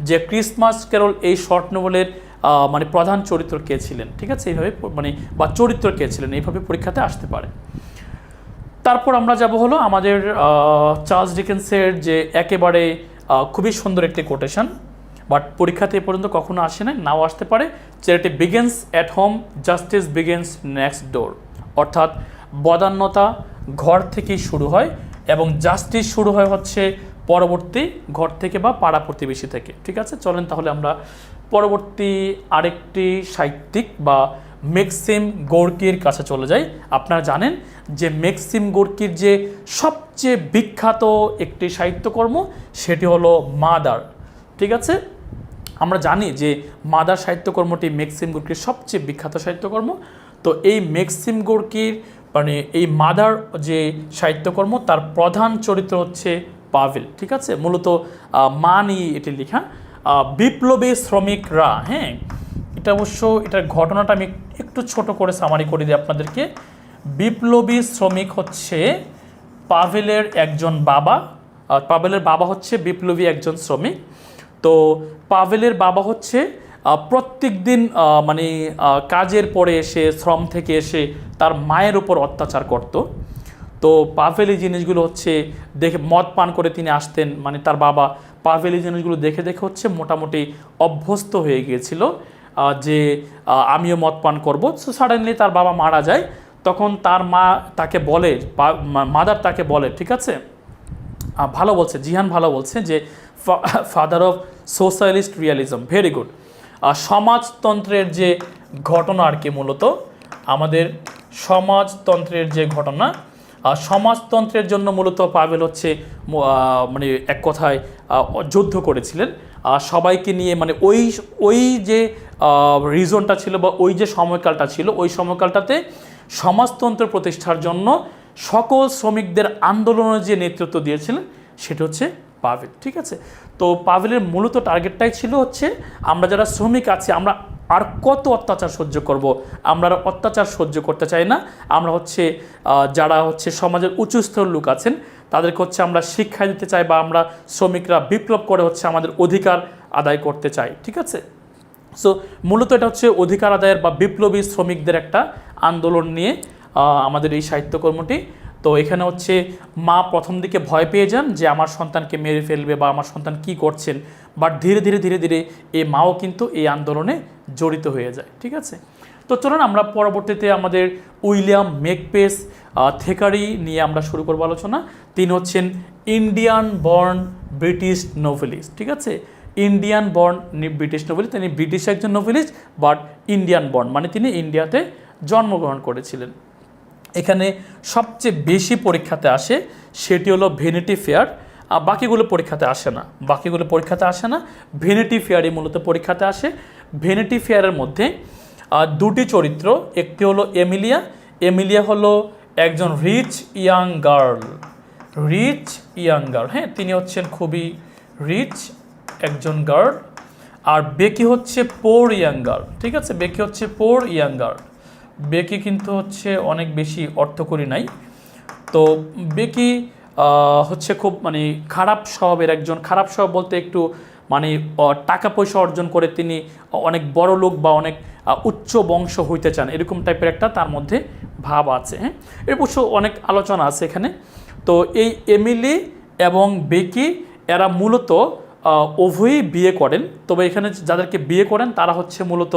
যে ক্রিসমাস ক্যারল এই শর্ট নোভেলের মানে প্রধান চরিত্র কে ছিলেন, ঠিক আছে, এইভাবে মানে বা চরিত্র কে ছিলেন, এইভাবে পরীক্ষাতে আসতে পারে। তারপর আমরা যাব হলো আমাদের চার্লস ডিকেন্সের যে একেবারে খুবই সুন্দর একটি কোটেশন, বাট পরীক্ষাতে এ পর্যন্ত কখনো আসে না, নাও আসতে পারে। Charity begins at home, justice begins next ডোর। অর্থাৎ বদান্যতা ঘর থেকেই শুরু হয় এবং জাস্টিস শুরু হয় হচ্ছে পরবর্তী ঘর থেকে বা পাড়া প্রতিবেশী থেকে। ঠিক আছে, চলেন তাহলে আমরা পরবর্তী আরেকটি সাহিত্যিক বা মেক্সিম গোর্কির কাছে চলে যাই। আপনারা জানেন যে মেক্সিম গোর্কির যে সবচেয়ে বিখ্যাত একটি সাহিত্যকর্ম সেটি হলো মাদার। ঠিক আছে, আমরা জানি যে মাদার সাহিত্যকর্মটি মেক্সিম গোর্কির সবচেয়ে বিখ্যাত সাহিত্যকর্ম। তো এই মেক্সিম গোর্কির মানে এই মাদার যে সাহিত্যকর্ম তার প্রধান চরিত্র হচ্ছে পাভেল। ঠিক আছে, মূলত মা নিয়ে এটি লেখা। বিপ্লবী শ্রমিকরা, হ্যাঁ এটা অবশ্য এটার ঘটনাটা আমি একটু ছোট করে সামারি করে দিই আপনাদেরকে। বিপ্লবী শ্রমিক হচ্ছে পাভেলের একজন বাবা, পাভেলের বাবা হচ্ছে বিপ্লবী একজন শ্রমিক। তো পাভেলের বাবা হচ্ছে প্রত্যেক দিন মানে কাজের পরে এসে শ্রম থেকে এসে তার মায়ের উপর অত্যাচার করত। তো পাভেল এই জিনিসগুলো হচ্ছে দেখে মদ পান করে তিনি আসতেন, মানে তার বাবা পাভেল এই জিনিসগুলো দেখে দেখে হচ্ছে মোটামুটি অভ্যস্ত হয়ে গিয়েছিল যে আমিও মদ পান করবো। সো সাডেনলি তার বাবা মারা যায়, তখন তার মা তাকে বলে, মাদার তাকে বলে, ঠিক আছে ভালো বলছে, জিহান ভালো বলছে যে father of socialist realism, very good. সমাজতন্ত্রের যে ঘটনা আর কি, মূলত আমাদের সমাজতন্ত্রের যে ঘটনা, সমাজতন্ত্রের জন্য মূলত পাভেল হচ্ছে মানে এক কথায় যুদ্ধ করেছিলেন সবাইকে নিয়ে। মানে ওই যে রিজনটা ছিল বা ওই যে সময়কালটা ছিল, ওই সময়কালটাতে সমাজতন্ত্র প্রতিষ্ঠার জন্য সকল শ্রমিকদের আন্দোলনের যে নেতৃত্ব দিয়েছিলেন সেটা হচ্ছে পাভেল, ঠিক আছে। তো পাভেলের মূলত টার্গেটটাই ছিল হচ্ছে আমরা যারা শ্রমিক আছি আমরা আর কত অত্যাচার সহ্য করব, আমরা আর অত্যাচার সহ্য করতে চাই না, আমরা হচ্ছে যারা হচ্ছে সমাজের উচ্চ স্তরের লোক আছেন তাদেরকে হচ্ছে আমরা শিক্ষা দিতে চাই, বা আমরা শ্রমিকরা বিপ্লব করে হচ্ছে আমাদের অধিকার আদায় করতে চাই, ঠিক আছে। সো মূলত এটা হচ্ছে অধিকার আদায়ের বা বিপ্লবী শ্রমিকদের একটা আন্দোলন নিয়ে আমাদের এই সাহিত্যকর্মটি। তো এখানে হচ্ছে মা প্রথম দিকে ভয় পেয়ে যান যে আমার সন্তানকে মেরে ফেলবে বা আমার সন্তান কি করছেন, বাট ধীরে ধীরে ধীরে ধীরে এই মাও কিন্তু এই আন্দোলনে জড়িত হয়ে যায়, ঠিক আছে। তো চলুন আমরা পরবর্তীতে আমাদের উইলিয়াম মেকপেস থেকারি নিয়ে আমরা শুরু করবো আলোচনা। তিনি হচ্ছেন ইন্ডিয়ান বর্ন ব্রিটিশ নোভেলিস্ট, ঠিক আছে। ইন্ডিয়ান বর্ন ব্রিটিশ নোভেলিস্ট, তিনি ব্রিটিশ একজন নোভেলিস্ট বাট ইন্ডিয়ান বর্ন মানে তিনি ইন্ডিয়াতে জন্মগ্রহণ করেছিলেন। এখানে সবচেয়ে বেশি পরীক্ষাতে আসে সেটি হলো ভ্যানিটি ফেয়ার, বাকিগুলো পরীক্ষাতে আসে না, ভ্যানিটি ফেয়ারই মূলত পরীক্ষাতে আসে। ভ্যানিটি ফেয়ারের মধ্যে দুটি চরিত্র, একটি হলো এমিলিয়া হলো একজন রিচ ইয়াং গার্ল, হ্যাঁ, তিনি হচ্ছেন খুবই রিচ একজন গার্ল। আর বেকি হচ্ছে পোর ইয়াং গার্ল, ঠিক আছে, বেকি হচ্ছে পোর ইয়াং গার্ল। বেকি কিন্তু হচ্ছে অনেক বেশি অর্থকরী নাই। তো বেকি হচ্ছে খুব মানে খারাপ স্বভাবের একজন, খারাপ স্বভাব বলতে একটু মানে টাকা পয়সা অর্জন করে তিনি অনেক বড় লোক বা অনেক উচ্চ বংশ হইতে চান, এরকম টাইপের একটা তার মধ্যে ভাব আছে, হ্যাঁ, এর অবশ্য অনেক আলোচনা আছে এখানে। তো এই এমিলি এবং বেকি এরা মূলত উভয়ই বিয়ে করেন, তবে এখানে যাদেরকে বিয়ে করেন তারা হচ্ছে মূলত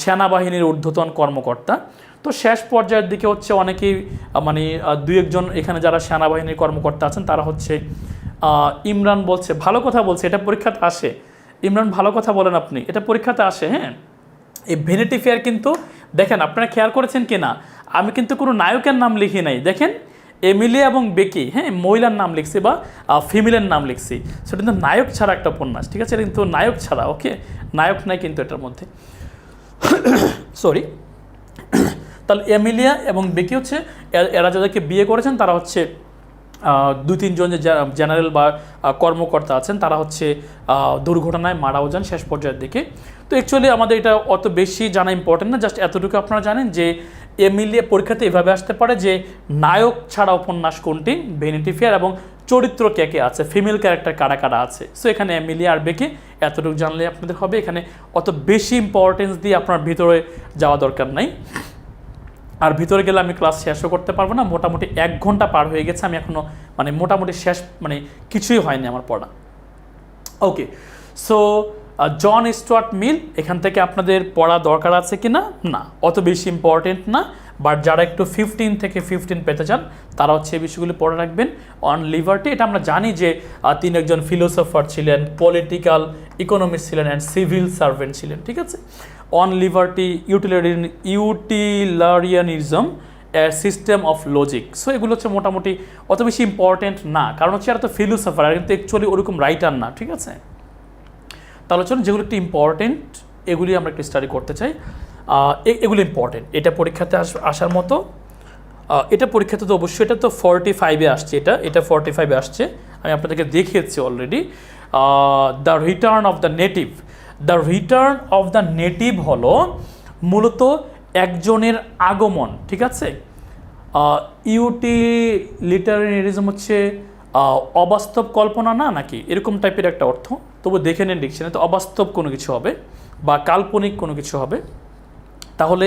সেনাবাহিনীর ঊর্ধ্বতন কর্মকর্তা। তো শেষ পর্যায়ের দিকে হচ্ছে অনেকেই মানে দুই একজন এখানে যারা সেনাবাহিনীর কর্মকর্তা আছেন তারা হচ্ছে ইমরান বলছে, ভালো কথা বলছে, এটা পরীক্ষাতে আসে, ইমরান ভালো কথা বলেন আপনি, এটা পরীক্ষাতে আসে, হ্যাঁ। এই ভ্যানিটি ফেয়ার কিন্তু দেখেন আপনারা খেয়াল করেছেন কি না, আমি কিন্তু কোনো নায়কের নাম লিখি নাই, দেখেন এমিলি এবং বেকি, হ্যাঁ, মহিলার নাম লিখছি বা ফিমেলের নাম লিখছি, সেটা কিন্তু নায়ক ছাড়া একটা উপন্যাস, ঠিক আছে, এটা কিন্তু নায়ক ছাড়া, ওকে, নায়ক নাই কিন্তু এটার মধ্যে, সরি। তাহলে এমিলিয়া এবং বেকি হচ্ছে এরা যাদেরকে বিয়ে করেছেন তারা হচ্ছে দুই তিনজন যে জেনারেল বা কর্মকর্তা আছেন তারা হচ্ছে দুর্ঘটনায় মারাও যান শেষ পর্যায়ের দিকে। তো অ্যাকচুয়ালি আমাদের এটা অত বেশি জানা ইম্পর্টেন্ট না, জাস্ট এতটুকু আপনারা জানেন যে এমিলিয়া পরীক্ষাতে এভাবে আসতে পারে যে নায়ক ছাড়া উপন্যাস কোনটি, ভ্যানিটি ফেয়ার, এবং চরিত্র কে কে আছে, ফিমেল ক্যারেক্টার কারা কারা আছে। সো এখানে এমিলিয়া আর বেকি এতটুকু জানলে আপনাদের হবে, এখানে অত বেশি ইম্পর্টেন্স দিয়ে আপনার ভিতরে যাওয়া দরকার নাই। আর ভিতরে গেলে আমি ক্লাস শেষও করতে পারবো না, মোটামুটি 1 ঘন্টা পার হয়ে গেছে, আমি এখনও মানে মোটামুটি শেষ মানে কিছুই হয়নি আমার পড়া। ওকে, সো জন স্টুয়ার্ট মিল এখান থেকে আপনাদের পড়া দরকার আছে কি না, না অত বেশি ইম্পর্টেন্ট না, বাট যারা একটু 15 থেকে 15 পেতে চান তারা হচ্ছে এই বিষয়গুলি পড়ে রাখবেন। অন লিবার্টি, এটা আমরা জানি যে তিনি একজন ফিলোসফার ছিলেন, পলিটিক্যাল ইকোনমিস্ট ছিলেন অ্যান্ড সিভিল সার্ভেন্ট ছিলেন, ঠিক আছে। On liberty, utilitarianism, system of logic. So এগুলো হচ্ছে মোটামুটি অত বেশি ইম্পর্টেন্ট না, কারণ হচ্ছে এরা তো ফিলোসফার, আর কিন্তু অ্যাকচুয়ালি ওরকম রাইটার না, ঠিক আছে। তাহলে চলুন যেগুলো একটু ইম্পর্টেন্ট এগুলি আমরা একটু স্টাডি করতে চাই। এগুলো ইম্পর্টেন্ট, এটা পরীক্ষাতে আসার মতো, এটা পরীক্ষাতে তো অবশ্যই, এটা তো 45-এ আসছে, এটা 45-এ আসছে, আমি আপনাদেরকে দেখিয়েছি already. The return of the native, the return of the native হলো মূলত একজনের আগমন, ঠিক আছে। ইউটিলিটারিয়ানিজম হচ্ছে অবাস্তব কল্পনা না, নাকি এরকম টাইপের একটা অর্থ, তবু দেখে নেন ডিকশনারিতে, অবাস্তব কোনো কিছু হবে বা কাল্পনিক কোনো কিছু হবে। তাহলে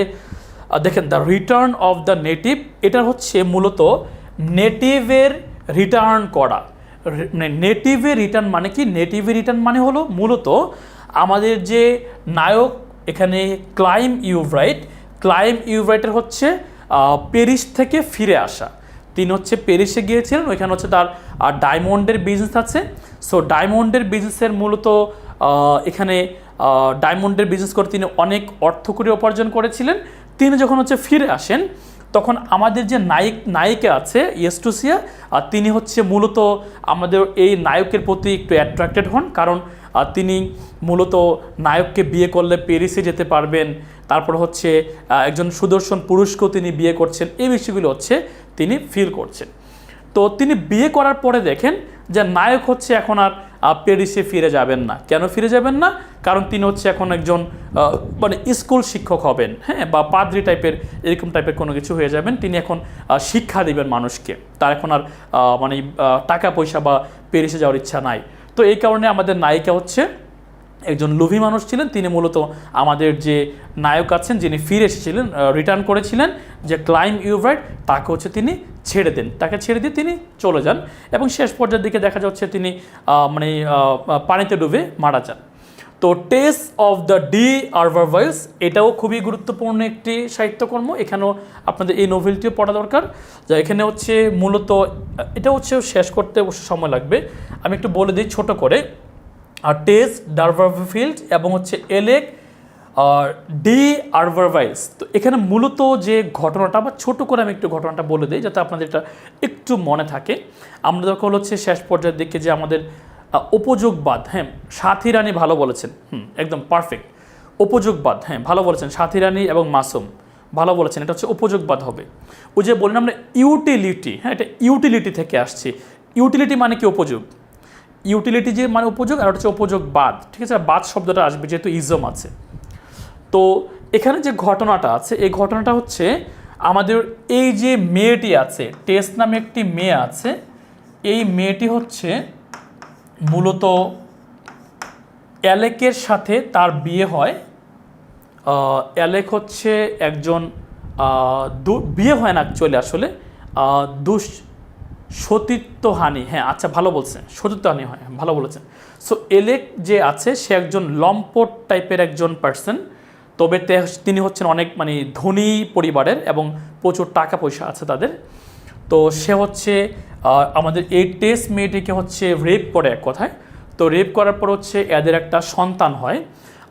দেখেন the return of the native, এটা হচ্ছে মূলত নেটিভের রিটার্ন করা। মানে নেটিভে রিটার্ন মানে কি, নেটিভে রিটার্ন মানে হলো মূলত আমাদের যে নায়ক এখানে ক্লাইভ ইউভরাইটের হচ্ছে প্যারিস থেকে ফিরে আসা। তিনি হচ্ছে প্যারিসে গিয়েছিলেন, ওইখানে হচ্ছে তার ডায়মন্ডের বিজনেস আছে। সো ডায়মন্ডের বিজনেসের মূলত এখানে ডায়মন্ডের বিজনেস করে তিনি অনেক অর্থকরী উপার্জন করেছিলেন। তিনি যখন হচ্ছে ফিরে আসেন তখন আমাদের যে নায়িকা আছে ইয়েস্টুসিয়া, তিনি হচ্ছে মূলত আমাদের এই নায়কের প্রতি একটু অ্যাট্রাক্টেড হন, কারণ তিনি মূলত নায়ককে বিয়ে করলে প্যারিসে যেতে পারবেন, তারপর হচ্ছে একজন সুদর্শন পুরুষকেও তিনি বিয়ে করছেন, এই বিষয়গুলো হচ্ছে তিনি ফিল করছেন। তো তিনি বিয়ে করার পরে দেখেন যে নায়ক হচ্ছে এখন আর প্যারিসে ফিরে যাবেন না। কেন ফিরে যাবেন না? কারণ তিনি হচ্ছে এখন একজন মানে স্কুল শিক্ষক হবেন, হ্যাঁ, বা পাদ্রী টাইপের এরকম টাইপের কোনো কিছু হয়ে যাবেন। তিনি এখন শিক্ষা দিবেন মানুষকে, তার এখন আর মানে টাকা পয়সা বা প্যারিসে যাওয়ার ইচ্ছা নাই। তো এই কারণে আমাদের নায়িকা হচ্ছে একজন লোভী মানুষ ছিলেন। তিনি মূলত আমাদের যে নায়ক আছেন, যিনি ফিরে এসেছিলেন, রিটার্ন করেছিলেন, যে ক্লাইম ইউভার্ট, তাকে হচ্ছে তিনি ছেড়ে দেন। তাকে ছেড়ে দিয়ে তিনি চলে যান এবং শেষ পর্যায়ের দিকে দেখা যাচ্ছে তিনি মানে পানিতে ডুবে মারা যান। তো টেস অফ দ্য ডি আরভারভাইলস এটাও খুবই গুরুত্বপূর্ণ একটি সাহিত্যকর্ম। এখানেও আপনাদের এই নোভেলটিও পড়া দরকার। যা এখানে হচ্ছে মূলত এটা হচ্ছে শেষ করতে অবশ্য সময় লাগবে, আমি একটু বলে দিই ছোট করে। আর টেস ডারভারফিল্ড এবং হচ্ছে এলেক ডি আরভারভাইলস। তো এখানে মূলত যে ঘটনাটা, বা ছোট করে আমি একটু ঘটনাটা বলে দিই যাতে আপনাদের এটা একটু মনে থাকে। আমরা যখন হচ্ছে শেষ পর্যায়ের দিকে যে আমাদের উপযোগবাদ, হ্যাঁ, সাথী রানী ভালো বলেছেন, একদম পারফেক্ট। উপযোগবাদ, হ্যাঁ, ভালো বলেছেন। সাথী রানী এবং মাসুম ভালো বলেছেন, এটা হচ্ছে উপযোগবাদ হবে। ওই যে বললাম আমরা ইউটিলিটি, হ্যাঁ, এটা ইউটিলিটি থেকে আসছে। ইউটিলিটি মানে কি? উপযোগ। ইউটিলিটি যে মানে উপযোগ, আর হচ্ছে উপযোগবাদ, ঠিক আছে? বাদ শব্দটা আসবে যেহেতু ইজম আছে। তো এখানে যে ঘটনাটা আছে, এই ঘটনাটা হচ্ছে আমাদের এই যে মেয়েটি আছে, টেস নামে একটি মেয়ে আছে, এই মেয়েটি হচ্ছে মূলত অ্যালেকের সাথে তার বিয়ে হয়। অ্যালেক হচ্ছে একজন বিয়ে হয় না অ্যাকচুয়ালি, আসলে সতীত্বহানি, হ্যাঁ, আচ্ছা ভালো বলছেন, সতীত্বহানি হয়, ভালো বলেছেন। সো এলেক যে আছে সে একজন লম্পট টাইপের একজন পার্সন, তবে তিনি হচ্ছেন অনেক মানে ধনী পরিবারের এবং প্রচুর টাকা পয়সা আছে তাদের। তো সে হচ্ছে আমাদের এই টেস মেয়েটিকে হচ্ছে রেপ করে এক কথায়। তো রেপ করার পর হচ্ছে এদের একটা সন্তান হয়,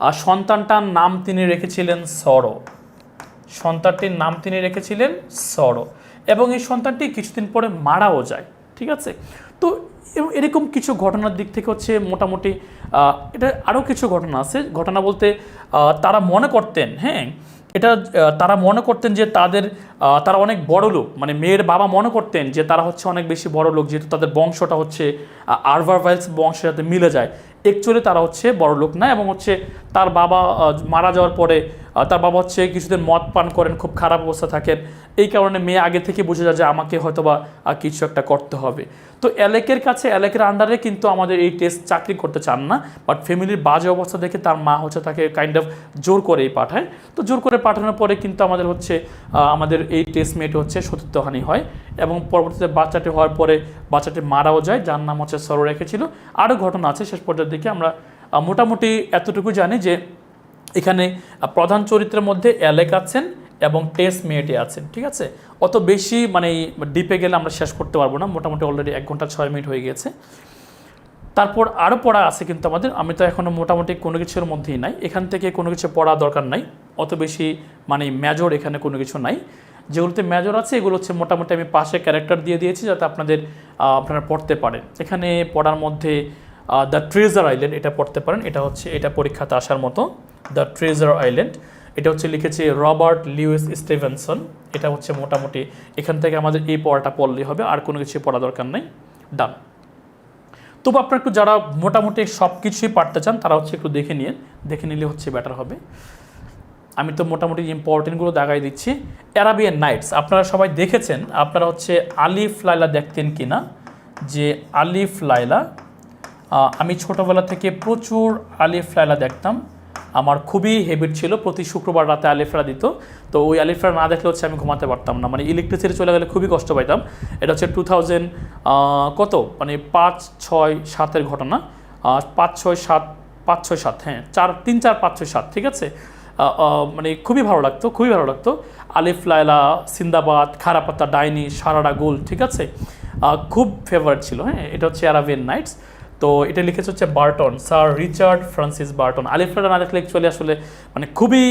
আর সন্তানটার নাম তিনি রেখেছিলেন সরো। সন্তানটির নাম তিনি রেখেছিলেন সরো, এবং এই সন্তানটি কিছুদিন পরে মারাও যায়, ঠিক আছে? তো এরকম কিছু ঘটনার দিক থেকে হচ্ছে মোটামুটি এটা আরও কিছু ঘটনা আছে। ঘটনা বলতে তারা মনে করতেন, হ্যাঁ, এটা তারা মনে করতেন যে তারা অনেক বড় লোক, মানে মেয়ের বাবা মনে করতেন যে তারা হচ্ছে অনেক বেশি বড় লোক, যেহেতু তাদের বংশটা হচ্ছে আরভারভাইলস বংশের সাথে মিলে যায়। অ্যাকচুয়ালি তারা হচ্ছে বড় লোক না, এবং হচ্ছে তার বাবা মারা যাওয়ার পরে তার বাবা হচ্ছে কিছুদিন মদ পান করেন, খুব খারাপ অবস্থা থাকেন। এই কারণে মেয়ে আগে থেকে বুঝে যায় যে আমাকে হয়তোবা কিছু একটা করতে হবে। তো অ্যালেকের কাছে, অ্যালেকের আন্ডারে কিন্তু আমাদের এই টেস্ট চাকরি করতে চান না, বাট ফ্যামিলির বাজে অবস্থা দেখে তার মা হচ্ছে তাকে কাইন্ড অফ জোর করেই পাঠায়। তো জোর করে পাঠানোর পরে কিন্তু আমাদের হচ্ছে আমাদের এই টেস্ট মেয়েটি হচ্ছে সতীত্বহানি হয়, এবং পরবর্তীতে বাচ্চাটি হওয়ার পরে বাচ্চাটি মারাও যায়, যার নাম হচ্ছে সরো রেখেছিল। আরও ঘটনা আছে, শেষ পর্যায়ের দিকে আমরা মোটামুটি এতটুকু জানি যে এখানে প্রধান চরিত্রের মধ্যে অ্যালেক আছেন এবং টেস মেয়েটি আছেন, ঠিক আছে? অত বেশি মানে ডিপে গেলে আমরা শেষ করতে পারবো না, মোটামুটি অলরেডি 1 ঘন্টা 6 মিনিট হয়ে গিয়েছে। তারপর আরও পড়া আছে কিন্তু আমাদের, আমি তো এখনও মোটামুটি কোনো কিছুর মধ্যেই নাই, এখান থেকে কোনো কিছু পড়া দরকার নাই, অত বেশি মানে মেজর এখানে কোনো কিছু নাই। যেগুলোতে মেজর আছে এগুলো হচ্ছে মোটামুটি আমি পাশে ক্যারেক্টার দিয়ে দিয়েছি যাতে আপনারা পড়তে পারেন। এখানে পড়ার মধ্যে দ্য ট্রেজার আইল্যান্ড এটা পড়তে পারেন, এটা পরীক্ষাতে আসার মতো। দ্য ট্রেজার আইল্যান্ড এটা হচ্ছে লিখেছে রবার্ট লুইস স্টিভেনসন। এটা হচ্ছে মোটামুটি এখান থেকে আমাদের এই পড়াটা পড়লেই হবে, আর কোনো কিছু পড়া দরকার নেই, ডান। তবু আপনারা একটু যারা মোটামুটি সব কিছুই পারতে চান তারা হচ্ছে একটু দেখে নিলে হচ্ছে বেটার হবে। আমি তো মোটামুটি ইম্পর্টেন্টগুলো দেখাই দিচ্ছি। অ্যারাবিয়ান নাইটস আপনারা সবাই দেখেছেন, আপনারা হচ্ছে আলিফ লায়লা দেখতেন কি না? যে আলিফ লায়লা, আমি ছোটোবেলা থেকে প্রচুর আলিফ লায়লা দেখতাম, আমার খুবই হ্যাবিট ছিল, প্রতি শুক্রবার রাতে আলিফরা দিত। তো ওই আলিফরা না দেখলে হচ্ছে আমি ঘুমাতে পারতাম না, মানে ইলেকট্রিসিটি চলে গেলে খুবই কষ্ট পাইতাম। এটা হচ্ছে 2000 কত মানে 5, 6, 7 ঘটনা, 5, 6, 7, হ্যাঁ 3, 4, 5, 6, 7, ঠিক আছে? মানে খুবই ভালো লাগতো। আলিফ লায়লা, সিন্দাবাদ, খারাপাতা, ডাইনি, সারারা গোল, ঠিক আছে? খুব ফেভারিট ছিল, হ্যাঁ। এটা হচ্ছে অ্যারাবিয়ান নাইটস। তো এটা লিখেছে হচ্ছে Burton, sir Richard Francis Burton. আলিফ লায়লা না দেখলে অ্যাকচুয়ালি আসলে মানে খুবই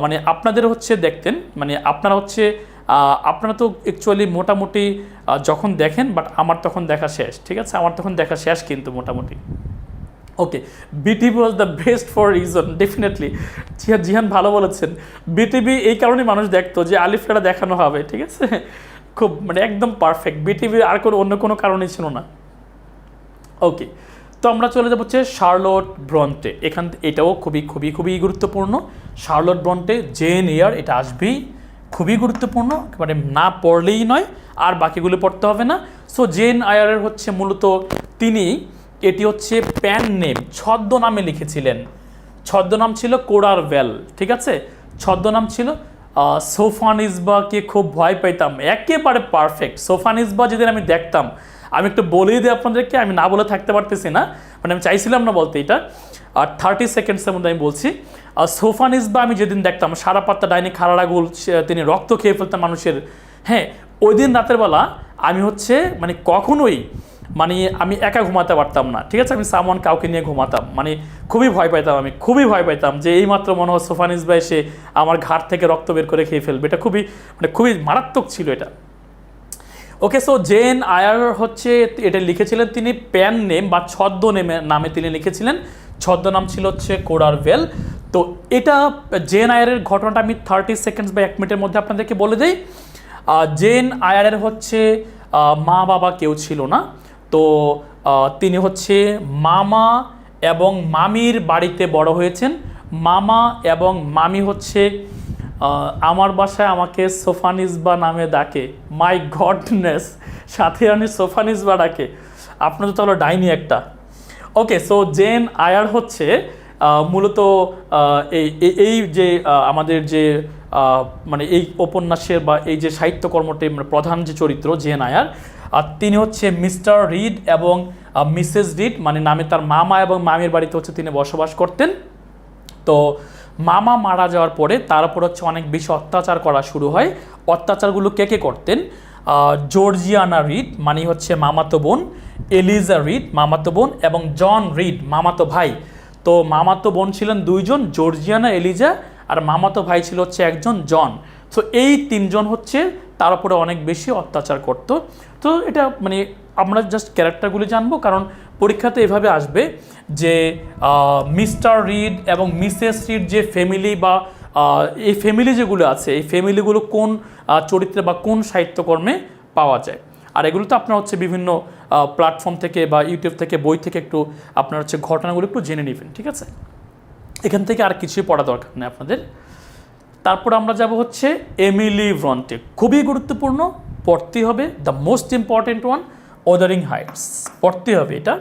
মানে আপনাদের হচ্ছে দেখতেন, মানে আপনারা তো অ্যাকচুয়ালি মোটামুটি যখন দেখেন, বাট আমার তখন দেখা শেষ, ঠিক আছে? আমার তখন দেখা শেষ কিন্তু মোটামুটি। Okay, BTV was the best for reason, definitely. Jihan ভালো বলেছেন, বিটিভি এই কারণে মানুষ দেখতো যে আলিফ লায়লা দেখানো হবে, ঠিক আছে? খুব মানে একদম পারফেক্ট, বিটিভির আর অন্য কোনো কারণে ছিল না। ওকে, তো আমরা চলে যাবো হচ্ছে শার্লট ব্রন্টে। এটাও খুবই খুবই খুবই গুরুত্বপূর্ণ। শার্লট ব্রন্টে, জেন এয়ার, এটা আসবেই, খুবই গুরুত্বপূর্ণ, মানে না পড়লেই নয়, আর বাকিগুলো পড়তে হবে না। সো জেন আয়ারের হচ্ছে মূলত তিনি, এটি হচ্ছে প্যান নেম, ছদ্মনামে লিখেছিলেন। ছদ্মনাম ছিল কোরার ভেল, ঠিক আছে, ছদ্মনাম ছিল সোফানিসবাকে খুব ভয় পাইতাম, একেবারে পারফেক্ট। সোফানিসবা যেদিন আমি দেখতাম, আমি একটু বলেই দিই আপনাদেরকে, আমি না বলে থাকতে পারতেছি না, মানে আমি চাইছিলাম না বলতে এটা, আর 30 সেকেন্ডসের মধ্যে আমি বলছি। সোফানিসবা আমি যেদিন দেখতাম, সারা পাত্তা ডাইনি খারাড়াগুল, তিনি রক্ত খেয়ে ফেলতেন মানুষের, হ্যাঁ, ওই দিন রাতের বেলা আমি হচ্ছে মানে কখনোই মানে আমি একা ঘুমাতে পারতাম না, ঠিক আছে, আমি সামন কাউকে নিয়ে ঘুমাতাম, মানে খুবই ভয় পাইতাম, আমি খুবই ভয় পাইতাম যে এইমাত্র মনে হয় সোফানিসবা এসে আমার ঘাট থেকে রক্ত বের করে খেয়ে ফেলবে, এটা খুবই মানে খুবই মারাত্মক ছিল এটা। ওকে, সো জেন আয়ার হচ্ছে এটা লিখেছিলেন তিনি প্যান নেম বা ছদ্ম নামে তিনি লিখেছিলেন, ছদ্মনাম ছিল হচ্ছে কোরার ভেল। তো এটা জেন আয়ারের ঘটনাটা আমি 30 সেকেন্ডস বা 1 মিনিটের মধ্যে আপনাদেরকে বলে দিই। জেন আয়ারের হচ্ছে মা বাবা কেউ ছিল না, তো তিনি হচ্ছে মামা এবং মামির বাড়িতে বড় হয়েছেন। মামা এবং মামি হচ্ছে আমার বাসায় আমাকে সোফানিসবা নামে ডাকে, মাই গডনেস, সাথে আমি সোফানিসবা ডাকে, আপনার তো তাহলে ডাইনি একটা। ওকে, সো জেন আয়ার হচ্ছে মূলত এই যে আমাদের যে মানে এই উপন্যাসের বা এই যে সাহিত্যকর্মটি প্রধান যে চরিত্র জেন আয়ার, আর তিনি হচ্ছে মিস্টার রিড এবং মিসেস রিড, মানে নামে তার মামা এবং মামির বাড়িতে হচ্ছে তিনি বসবাস করতেন। তো মামা মারা যাওয়ার পরে তার উপর হচ্ছে অনেক বেশি অত্যাচার করা শুরু হয়। অত্যাচারগুলো কে কে করতেন? জর্জিয়ানা রিড মানে হচ্ছে মামাতো বোন, এলিজা রিড মামাতো বোন এবং জন রিড মামাতো ভাই। তো মামাতো বোন ছিলেন 2 জন, জর্জিয়ানা, এলিজা, আর মামাতো ভাই ছিল হচ্ছে একজন, জন। তো এই 3 জন হচ্ছে তার উপরে অনেক বেশি অত্যাচার করত। তো এটা মানে আমরা জাস্ট ক্যারেক্টারগুলি জানবো, কারণ পরীক্ষাতে এভাবে আসবে যে মিস্টার রিড এবং মিসেস রিড যে ফ্যামিলি বা এই ফ্যামিলি যেগুলো আছে, এই ফ্যামিলিগুলো কোন চরিত্রে বা কোন সাহিত্যকর্মে পাওয়া যায়। আর এগুলো তো আপনার হচ্ছে বিভিন্ন প্ল্যাটফর্ম থেকে বা ইউটিউব থেকে, বই থেকে একটু আপনার হচ্ছে ঘটনাগুলো একটু জেনে নেবেন, ঠিক আছে, এখান থেকে আর কিছুই পড়া দরকার নেই আপনাদের। তারপর আমরা যাব হচ্ছে এমিলি ব্রন্টে, খুবই গুরুত্বপূর্ণ, পড়তে হবে, the most important one, Wuthering Heights, পড়তে হবে এটা।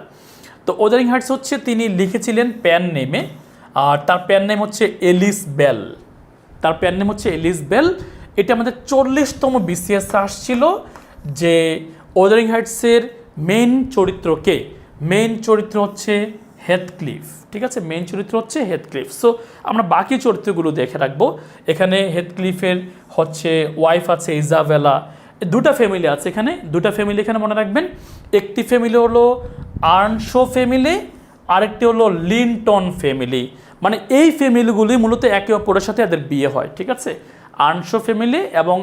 তো ওদারিং হাইটস হচ্ছে তিনি লিখেছিলেন প্যান নেমে, আর তার প্যান নেম হচ্ছে এলিস বেল, তার প্যান নেম হচ্ছে এলিস বেল। এটা আমাদের 40তম BCS আসছিল যে ওদারিং হাইটসের মেইন চরিত্র কে? মেইন চরিত্র হচ্ছে হেথক্লিফ, ঠিক আছে, মেইন চরিত্র হচ্ছে হেথক্লিফ। সো আমরা বাকি চরিত্রগুলো দেখে রাখবো। এখানে হেথক্লিফের হচ্ছে ওয়াইফ আছে ইজাবেলা, 2টা ফ্যামিলি আছে এখানে, 2টা ফ্যামিলি এখানে মনে রাখবেন। একটি ফ্যামিলি হলো আর্নশো ফ্যামিলি, আরেকটি হলো লিনটন ফ্যামিলি। মানে এই ফ্যামিলিগুলি মূলত একে অপরের সাথে এদের বিয়ে হয়, ঠিক আছে, আর্নশো ফ্যামিলি এবং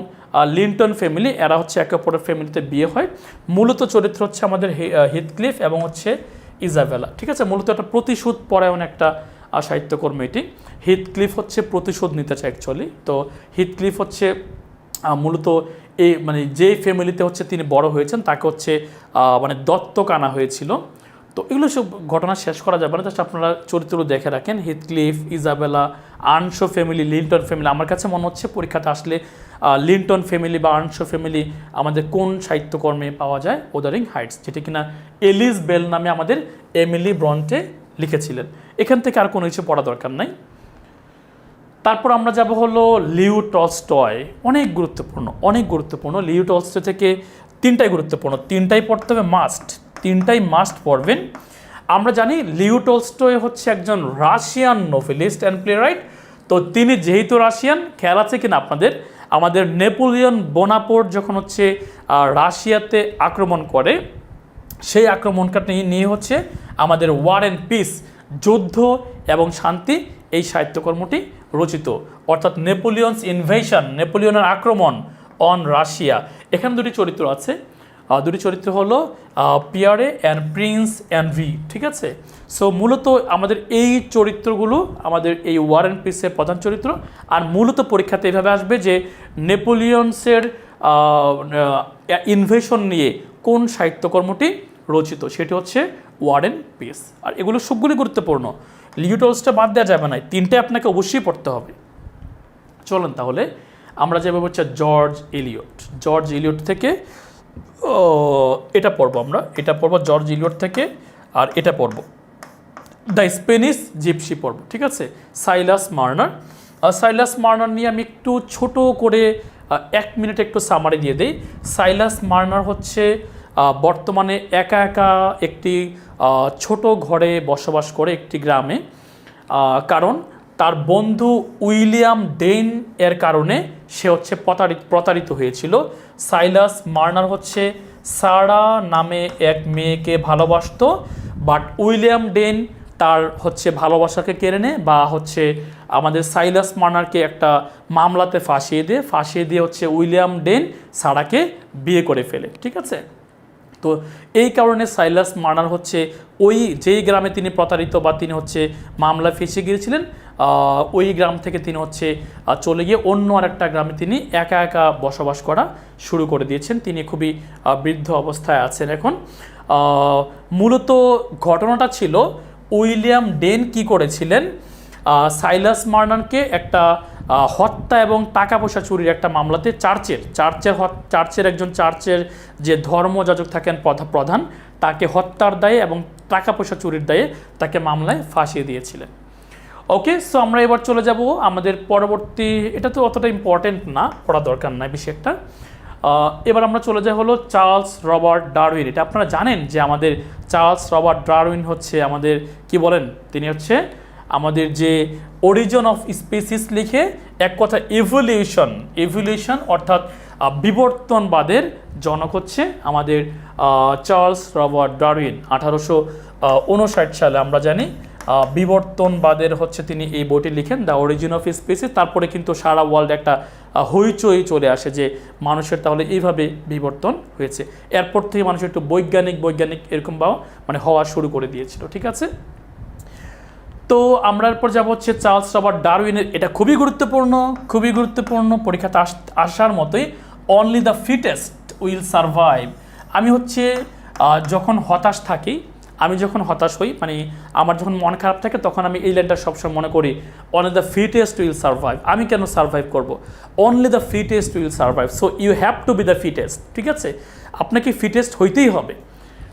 লিনটন ফ্যামিলি, এরা হচ্ছে একে অপরের ফ্যামিলিতে বিয়ে হয়। মূলত চরিত্র হচ্ছে আমাদের হেথক্লিফ এবং হচ্ছে ইজাবেলা, ঠিক আছে, মূলত একটা প্রতিশোধ পরায়ণ একটা সাহিত্যকর্ম এটি। হেথক্লিফ হচ্ছে প্রতিশোধ নিতে চায় অ্যাকচুয়ালি। তো হেথক্লিফ হচ্ছে মূলত এই মানে যে ফ্যামিলিতে হচ্ছে তিনি বড় হয়েছেন তাকে হচ্ছে মানে দত্তক আনা হয়েছিল। তো এগুলো সব ঘটনা শেষ করা যাবে না, জাস্ট আপনারা চরিত্রগুলো দেখে রাখেন, হেথক্লিফ, ইজাবেলা, আর্নশো ফ্যামিলি, লিনটন ফ্যামিলি। আমার কাছে মনে হচ্ছে পরীক্ষাতে আসলে লিনটন ফ্যামিলি বা আর্নশো ফ্যামিলি আমাদের কোন সাহিত্যকর্মে পাওয়া যায়? ওদারিং হাইটস, যেটা কিনা এলিস বেল নামে আমাদের এমিলি ব্রন্টে লিখেছিলেন। এখান থেকে আর কোনো কিছু পড়া দরকার নাই। তারপর আমরা যাব হলো লিও টলস্টয়, অনেক গুরুত্বপূর্ণ, অনেক গুরুত্বপূর্ণ। লিও টলস্টয় থেকে 3টাই গুরুত্বপূর্ণ, 3টাই পড়তে হবে, মাস্ট, 3টাই মাস্ট পড়বেন। আমরা জানি লিও টলস্টয় হচ্ছে একজন রাশিয়ান নোভেলিস্ট অ্যান্ড প্লেরাইট। তো তিনি যেহেতু রাশিয়ান, খেয়াল আছে কিনা আপনাদের, আমাদের নেপোলিয়ন বোনাপার্ট যখন হচ্ছে রাশিয়াতে আক্রমণ করে, সেই আক্রমণটা নিয়ে হচ্ছে আমাদের ওয়ার অ্যান্ড পিস, যুদ্ধ এবং শান্তি, এই সাহিত্যকর্মটি রচিত, অর্থাৎ নেপোলিয়নস ইনভেশন, নেপোলিয়নের আক্রমণ অন রাশিয়া। এখানে 2টি চরিত্র আছে, 2টি চরিত্র হলো পিয়ারে অ্যান্ড প্রিন্স অ্যান্ড্রি, ঠিক আছে। সো মূলত আমাদের এই চরিত্রগুলো আমাদের এই ওয়ার অ্যান্ড পিসের প্রধান চরিত্র। আর মূলত পরীক্ষাতে এইভাবে আসবে যে নেপোলিয়নসের ইনভেশন নিয়ে কোন সাহিত্যকর্মটি রচিত, সেটি হচ্ছে ওয়ার অ্যান্ড পিস। আর এগুলো সবগুলি গুরুত্বপূর্ণ, লিও টলস্টয় বাদ দেওয়া যাবে না, তিনটে আপনাকে অবশ্যই পড়তে হবে। চলুন তাহলে আমরা যাবো হচ্ছে জর্জ এলিয়ট। জর্জ এলিয়ট থেকে এটা পড়বো আমরা, এটা পড়বো জর্জ এলিয়ট থেকে, আর এটা পড়বো দ্য স্পেনিশ জিপসি পড়বো, ঠিক আছে। সাইলাস মার্নার, সাইলাস মার্নার নিয়ে আমি একটু ছোট করে 1 মিনিট একটু সামারি দিয়ে দিই। সাইলাস মার্নার হচ্ছে বর্তমানে একা একা একটি ছোট ঘরে বসবাস করে একটি গ্রামে, কারণ তার বন্ধু উইলিয়াম ডেন এর কারণে সে হচ্ছে প্রতারিত হয়েছিল। সাইলাস মার্নার হচ্ছে সারা নামে এক মেয়েকে ভালোবাসতো, বাট উইলিয়াম ডেন তার হচ্ছে ভালোবাসাকে কেড়ে নেয়, বা হচ্ছে আমাদের সাইলাস মার্নারকে একটা মামলাতে ফাঁসিয়ে দিয়ে হচ্ছে উইলিয়াম ডেন সারাকে বিয়ে করে ফেলে, ঠিক আছে। তো এই কারণে সাইলাস মার্নার হচ্ছে ওই যেই গ্রামে তিনি প্রতারিত বা তিনি হচ্ছে মামলা ফেঁসে গিয়েছিলেন, ওই গ্রাম থেকে তিনি হচ্ছে চলে গিয়ে অন্য আরেকটা গ্রামে তিনি একা একা বসবাস করা শুরু করে দিয়েছেন। তিনি খুবই বৃদ্ধ অবস্থায় আছেন এখন। মূলত ঘটনাটা ছিল উইলিয়াম ডেন কি করেছিলেন, সাইলাস মার্নারকে একটা হত্যা এবং টাকা পয়সা চুরির একটা মামলাতে চার্চের যে ধর্মযাজক থাকেন প্রধান, তাকে হত্যার দায়ে এবং টাকা পয়সা চুরির দায়ে তাকে মামলায় ফাঁসিয়ে দিয়েছিলেন। ওকে, সো আমরা এবার চলে যাব আমাদের পরবর্তী, এটা তো অতটা ইম্পর্টেন্ট না, পড়া দরকার নাই বেশি একটা। এবার আমরা চলে যাই হলো চার্লস রবার্ট ডারউইন। এটা আপনারা জানেন যে আমাদের চার্লস রবার্ট ডারউইন হচ্ছে আমাদের কি বলেন, তিনি হচ্ছে আমাদের যে অরিজিন অফ স্পিসিস লিখে এক কথা ইভলিউশন অর্থাৎ বিবর্তনবাদের জনক হচ্ছে আমাদের চার্লস রবার্ট ডারউইন। 1859 সালে আমরা জানি বিবর্তনবাদের হচ্ছে তিনি এই বইটি লিখেন, দ্য অরিজিন অফ স্পিসিস। তারপরে কিন্তু সারা ওয়ার্ল্ড একটা হইচই চলে আসে যে মানুষের তাহলে এইভাবে বিবর্তন হয়েছে। এরপর থেকে মানুষ একটু বৈজ্ঞানিক এরকম মানে হওয়া শুরু করে দিয়েছিল, ঠিক আছে। তো আমরা এরপর যাবো হচ্ছে চার্লস রবার্ট ডারউইনের, এটা খুবই গুরুত্বপূর্ণ পরীক্ষাতে আসার মতোই, only the fittest will survive. আমি হচ্ছে যখন হতাশ হই, মানে আমার যখন মন খারাপ থাকে, তখন আমি এই লাইনটা সবসময় মনে করি, only the fittest will survive. আমি কেন সারভাইভ করব? Only the fittest will survive, so you have to be the fittest, ঠিক আছে। আপনাকে ফিটেস্ট হইতেই হবে।